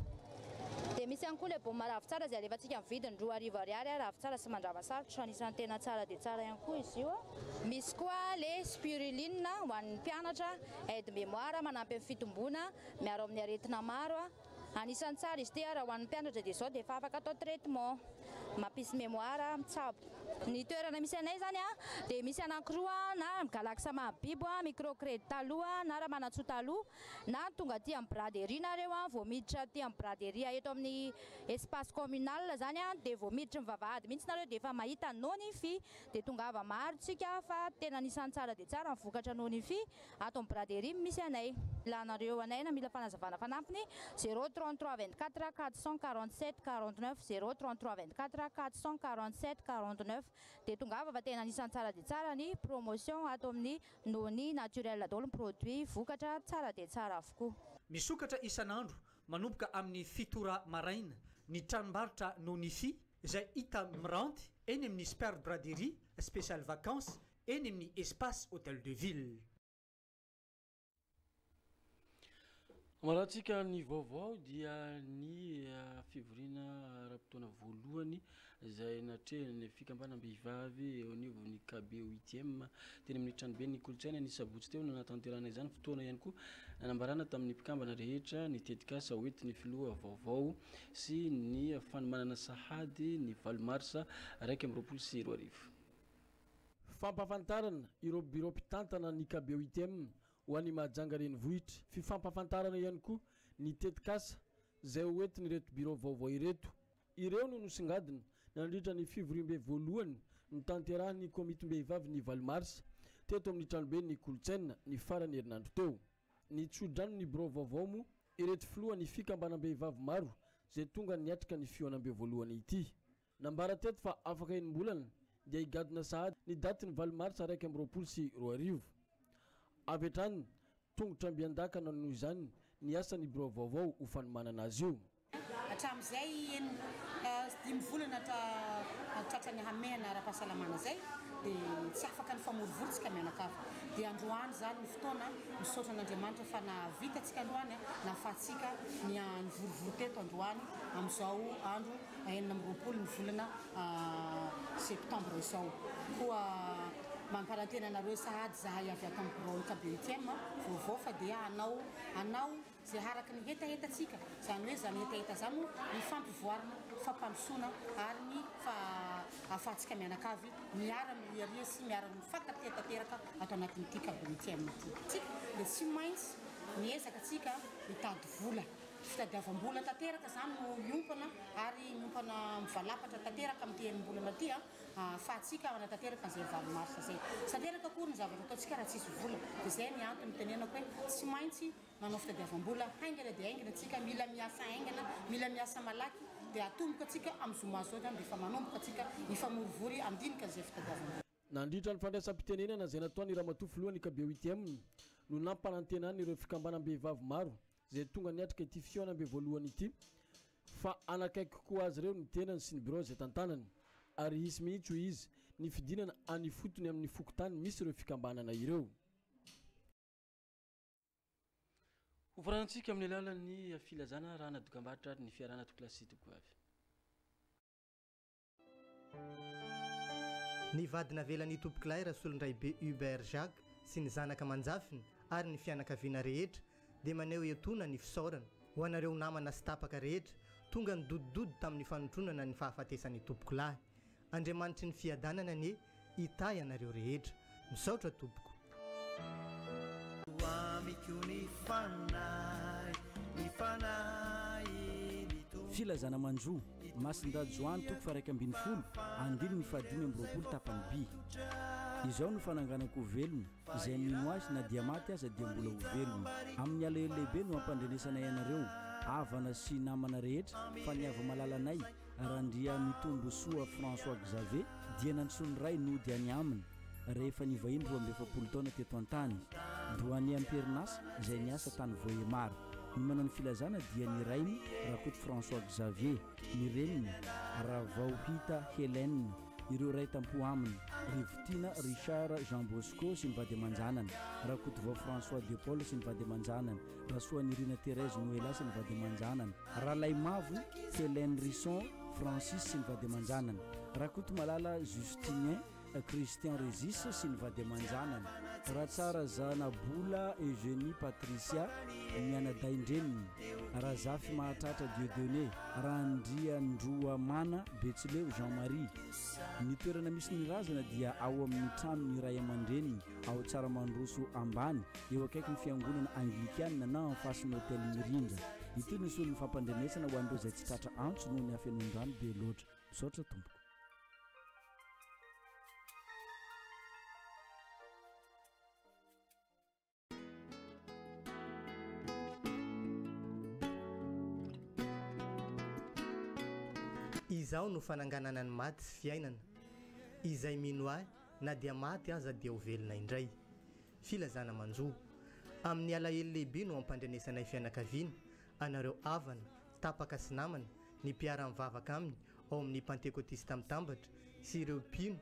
Dia misy ihany koa le baume ravitsara izay alefantsika amin'ny vidiny 2,000 ariary ravitsara sy mandrava sarotra anisan'ny tena tsara dia tsara ihany koa izy io. Misy koa le spiruline ho an'ny mpianatra aide mémoire manampy amin'ny fitombona miaro amin'ny aretina maro anisan'ny tsara izy ity raha ho an'ny mpianatra dia zao dia efa afaka atao traitement mampisy mémoire mitsabo. Ny toerana misy anay zany dia misy anankiroa na Galaxy Mahabibo microcrédit taloha na raha manatsoa taloha na tonga aty amin'ny braderie nareo vao miditra aty amin'ny braderie eto amin'ny espace communal zany dia vao miditra mivavahady mihitsy nareo dia efa mahita nonify dia tonga avy marotsika fa tena anisan'ny tsara dia tsara mivokatra nonify ato amin'ny braderie misy anay. Ilanareo anay na mila fanazavana fanampiny 033 24 447 49 033 24 447 49 dia tonga avy fa tena anisan'ny tsara dia tsara ny promotion ato amin'ny noni naturel daholo ny produit vokatra tsara dia tsara avokoa. Misokatra isan'andro manomboka amin'ny fitora maraina ny tranombarotra nonify izay hita miranty eny amin'ny super braderie spécial vacances eny amin'ny espace hôtel de ville. Malatsika ny vaovao dia ny fivoriana ara-potoana voalohany izay natrehany fikambanam-behivavy eo anivon'ny KB 8e teny amin'ny tranobe ny kolotsaina ny sabotsy teo nanatanterana izany fotoana ihany koa nanambarana tamin'ny mpikambana rehetra ny tetikasa hoentin'ny filoha vaovao sy ny fanomanana sahady ny 20 marsa 2024. Fampafantarana ireo bureau mpitantana ny KB 8e ho an'ny mahajanga renivohitra fifampafantarana ihany koa ny tetikasa izay hoentiny reto bureau vaovao ireto ireo no nosongadina nandritra ny fivoriam-be voalohany ny tanterahan'ny komitim-behivavy ny 20 mars teto amin'ny tranobe ny kolotsaina ny farany herinandro teo. Ny tsodrano ny bureau vaovao moa ireto filoha ny fikambanam-behivavy maro izay tonga niatrika ny fioanam-be voalohany ity. Nambara teto fa afaka enim-bolana dia higadona sahady ny daty ny 20 mars 2024. Avy hatrany tongotra ambiandakana noho izany ny asan'ny bureau vaovao ho fanomanana azy io. Hatramin'izay dimy volana tratrany hamena ara-pahasalamana zay dia tsy afaka ny famorovorontsika mianakavy dia androany zany ny fotoana misaotra an'Andriamanitra fa navitantsika androany nahafahantsika ny vorovory teto androany amin'izao andro 20 ny volana septambra izao koa mamparantena anareo sahady zahay avy ato amin'ny bureau KB 8e vaovao fa dia anao zay haraka ny hetahetatsika zany hoe zany hetaheta zany ny fampivoarana fampandrosoana ary ny ahafahantsika mianakavy miara-miaria sy miara-mifankatetanteraka ato anatin'ity KB 8e ity. Tsika dia tsy maintsy miezaka tsika mitady vola fitadiavam-bola tanteraka zany no miompana ary miompana mivalapatra tanteraka amin'ny tenim-bolana aty ahafahantsika manatanteraka an'izay 20 marsa zay tanteraka koa ny zavatra ataontsika raha tsisy vola dia zay ny antony tenenako hoe tsy maintsy manao fitadiavam-bola haingana dia haingana atsika mila miasa haingana mila miasa malaky dia atomboka atsika amin'ny zomazao zany dia efa manomboka atsika ifamorovory andinika an'izay fitadiavam-bola. Nandritra ny fandraisam-pitenenana izay nataony Ramatofo lohan'ny KB 8e no nampanantenany ireo fikambanam-behivavy maro zay tonga niatrika ity fionambe voalohany ity fa anakaiky koa azy ireo ny tenany sy ny bureau zay tantanany ary isy mihitsy ho izy ny fidinana any fotony amin'ny fokotany misy ireo fikambanana ireo. Hovarantsika amin'ny alalan'ny filazana raha nadokambarotra ny fiarana toklasy toko avy. Ny vadina velan'ny tompoklay Rasolondraibe Hubert Jacques sy ny zanaka manjafiny ary ny fianakaviana rehetra dia maneho etona ny fisaorana ho anareo namana sy tapaka rehetra tonga ny dodidody tamin'ny fanotronana ny fahafatesan'ny tompoklahy. Andriamanitry ny fiadanana ny hitay anareo rehetra. Misaotra tompoko. Filazana manjo masindaty joany toko fa 120 andiny ny fahadimy amby roapolo tapany by. Izao no fananganako velona izay mino azy na dia maty aza dia mbola ho velona. Amin'ny alahelo lehibe no ampandrenesanay anareo avana sy namana rehetra fa niava malalanay arandria mitombo soa François Xavier dia nantsony ray nody any aminy rehefa nivahiny 12 taona teto an-tany doany amperinasa izay niasa tany Vohemar. Ny manao ny filazana dia ny rainy rakoto François Xavier, ny reniny Ravauhita Hélène, ireo ray tampo aminy Rivotina Richard Jean Bosco sy ny vady aman-janany, rakoto vao François de Paul sy ny vady aman-janany, rasoany Irina Thérèse Noëlla sy ny vady aman-janany, Ralay Mavo Hélène Risson Francis sy ny vady aman-janany, rakoto malala Justinien Christian Régis sy ny vady aman-janany, ratsara Zanabola Eugénie Patricia mianadaindreniny, razafy mahatratra Dieudonné, Randriandroamana Betsileo Jean-Marie. Ny toerana misy ny razana dia ao amin'ny tranony ray aman-dreniny ao Tsaramandroso ambany eo akaiky ny fiangonana Anglikanina na amin'ny fasiny hôtel Mirindra. Ity ny solon'ny fampandrenesana ho an'ireo izay tsy tratra antso noho ny hafenondrano be loatra. Misaotra tompoko. Izao no fananganana ny maty sy fiainana izay mino ahy na dia maty aza dia ho velona indray. Filazana manjo amin'ny alahelo lehibe no ampandrenesanay fianakaviana anareo avana tapaka sy namana ny mpiara-mivavaka aminy ao amin'ny Pentekotista Mitambatra sy ireo mpino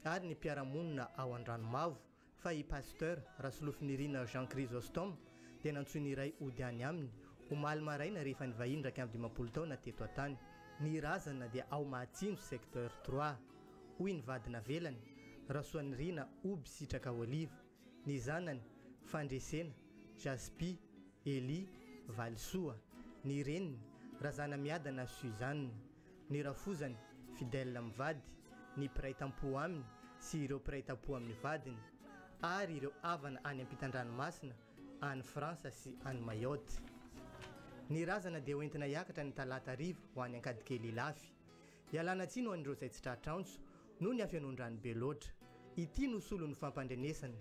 ary ny mpiara-monina ao Andranomavo fa i pasteur Rasolofinirina Jean Chrysostome dia nantsoiny iray ody any aminy omaly maraina rehefa nivahiny raika amin'ny 20 taona teto an-tany. Ny razana dia ao Mahatsinjo secteur 3 hoy ny vadina velany Rasoany Rina Oby Sitraka Oliva, ny zanany Fandresena Jaspi Eli Valsoa, ny reniny Razana Miadana Suzanne, ny rafozany Fidèle Mivady, ny mpiray tampo aminy sy ireo mpiray tampo amin'ny vadiny ary ireo avana any ampitan-dranomasina any Fransa sy any Mayotte. Ny razana dia hoentina hiakatra ny talata riva ho any Ankadikely Ilafy. Ialana tsiny ho an'ireo izay tsy tratra antso noho ny hafenondrano be loatra. Ity no solon'ny fampandrenesana.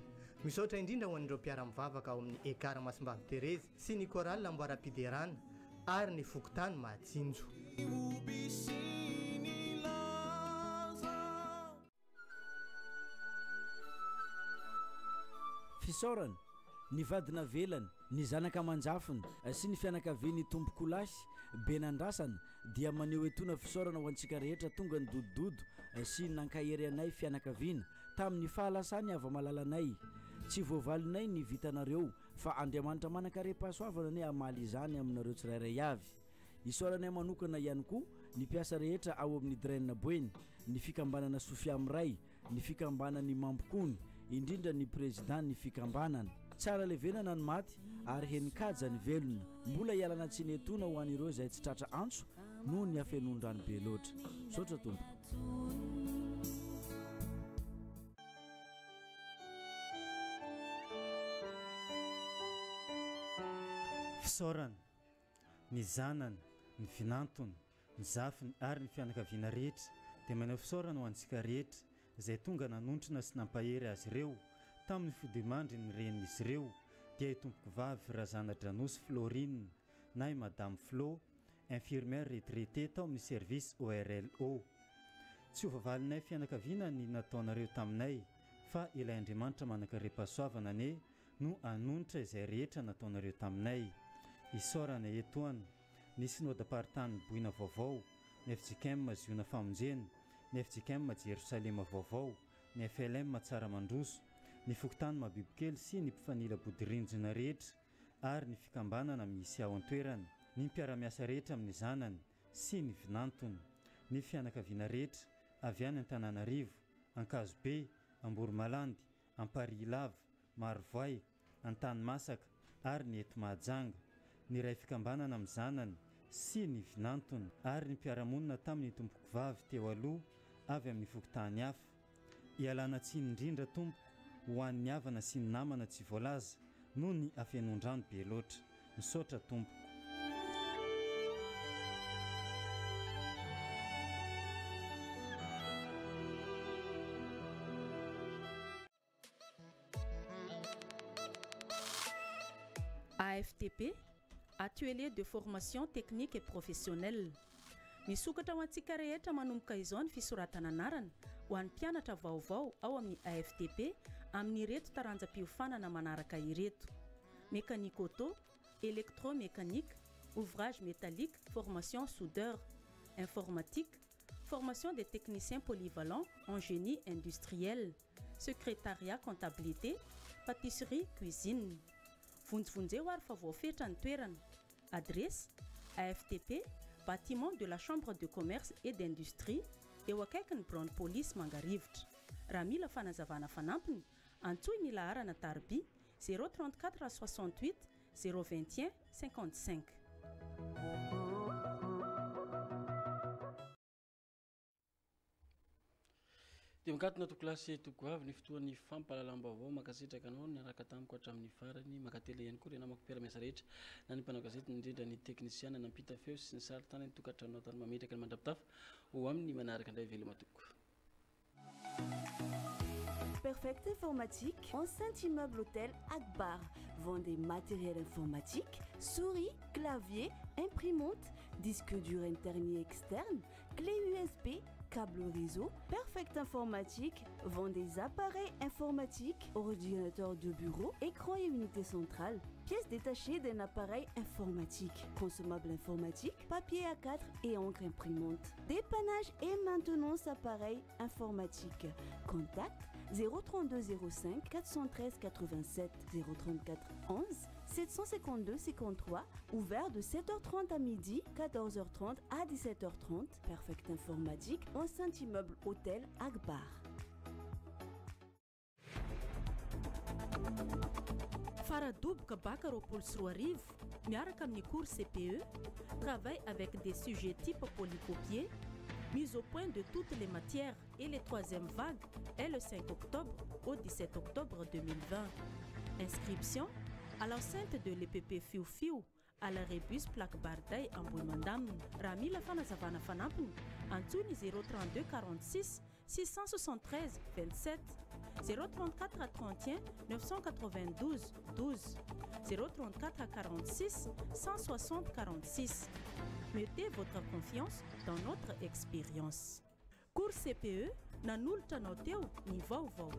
Misaotra indrindra ho an'ireo mpiara-mivavaka ao amin'ny Ekara Masimbavy Terezy sy ny Koral Amboaram-piderana ary ny Fokotany Mahatsinjo. Fisaorana ny vadina velany, ny zanaka manjafiny sy ny fianakaviany tompokolasy Benandrasana dia maneho etona fisaorana ho antsika rehetra tonga ny dodododo sy nankahery anay fianakaviana tamin'ny fahalasany ava-malalanay. Tsy voavalinay ny vitanareo fa Andriamanitra manankarepasoavana ny amaly izany aminareo tsirairay avy. Isaoranay manokana ihany koa ny piasa rehetra ao amin'ny Draine Boeny, ny fikambanana Sofia Amiray, ny fikambanany Mampokony, indrindra ny président ny fikambanana. Tsara levenana ny maty ary henikajany velona, mbola ialana tsy netona ho an'ireo izay tsy tratra antso noho ny hafenondrano be loatra. Misaotra tompo. Fisaorana ny zanany, ny finantony, ny zafiny ary ny fianakaviana rehetra dia maneho fisaorana ho antsika rehetra izay tonga nanontrona sy nampahery azy ireo tamin'ny fidimandry ny renin'izy ireo dia tompoko vavy Razana Dranosy Florine na i Madame Flo, infirmière retraitée tao amin'ny service ORLO. Tsy ho vavalinay fianakaviana ny nataonareo taminay fa ilay Andriamanitra manankarepasoavana ne no anonitra izay rehetra nataonareo taminay. Isaorana etoana, ny synodam-paritany boina vaovao, ny FJKM Ziona Famonjena, ny FJKM Jerosalema vaovao, ny FLM Tsara Mandroso, ny Fokotany Mabibikely sy ny mpifanila bodirindrina rehetra, ary ny fikambanana misy ao an-toerana, ny mpiara-miasa rehetra amin'ny zanany sy ny vinantony, ny fianakaviana rehetra avy any Antananarivo, Ankazobe, Amboromalandy, Amparilava, Marovoay, Antanimasaka ary ny eto Mahajanga, ny ray fikambanana amin'ny zanany sy ny vinantony, ary ny mpiaramonina tamin'ny tompoko vavy teo aloha avy amin'ny fokotany hafa. Ialana tsiny indrindra tompoko ho an'ny havana sy ny namana tsy voalaza noho ny afenondrano be loatra. Misaotra tompoko. AFTP, atelier de formation technique et professionnelle. Misokatra ho antsika rehetra manomboka izao ny fisoratana anarana ho an'ny mpianatra vaovao ao amin'ny AFTP amin'ny ireto taranjam-piofanana manaraka ireto: mécanique auto, électromécanique, ouvrage métallique, formation soudeur, informatique, formation des techniciens polyvalents en génie industriel, secrétariat, comptabilité, pâtisserie, cuisine. Vonjevonjeo ary fa voafetra ny toerana. Adresse: AFTP, bâtiment de la Chambre de commerce et d'industrie, eo akaikin'ny Brown Police Mangarivotra. Raha mila fanazavana fanampiny, antsoy ny laharana tarby 034 68 021 55. Dia mikatona tokolasy tokoavy ny fotoan'ny fampahalalam-baovao makasitraka anao niaraka tamiko hatramin'ny farany makatela ihany koa rena namako mpiara-miasa rehetra na ny mpanao gazety indrindra ny teknisiana nampita feo sy ny sary tany ny tokatranao tany mametraka ny mandrapitafa ho amin'ny manaraka indray veloma toko. Perfect Informatique, enceinte immeuble hôtel Akbar, vend des matériels informatiques, souris, clavier, imprimante, disque dur interne et externe, clé USB, câble réseau. Perfect Informatique vend des appareils informatiques, ordinateurs de bureau, écran et unité centrale, pièces détachées d'un appareil informatique, consommables informatiques, papier A4 et encre imprimante, dépannage et maintenance appareils informatiques. Contact 03205 413 87 034 11 752 53, ouvert de 7h30 à midi, 14h30 à 17h30. Perfect Informatique, enceinte immeuble hôtel Akbar. Faradoboka bac roapolo sy roa arivo, miaraka amin'ny cours CPE, travaille avec des sujets type polycopiés, mise au point de toutes les matières, et les troisième vagues est le 5 octobre au 17 octobre 2020. Inscription à l'enceinte de l'EPP Fiu à la Rébus Plaque Bardaï en Boumandam. Rami la Fanazavana Fanampin, Antouni 032 46 673 27 034 à 31 992 12 034 à 46 160 46. Mettez votre confiance dans notre expérience. Cours CPE, nanulta noteu ni vauvau.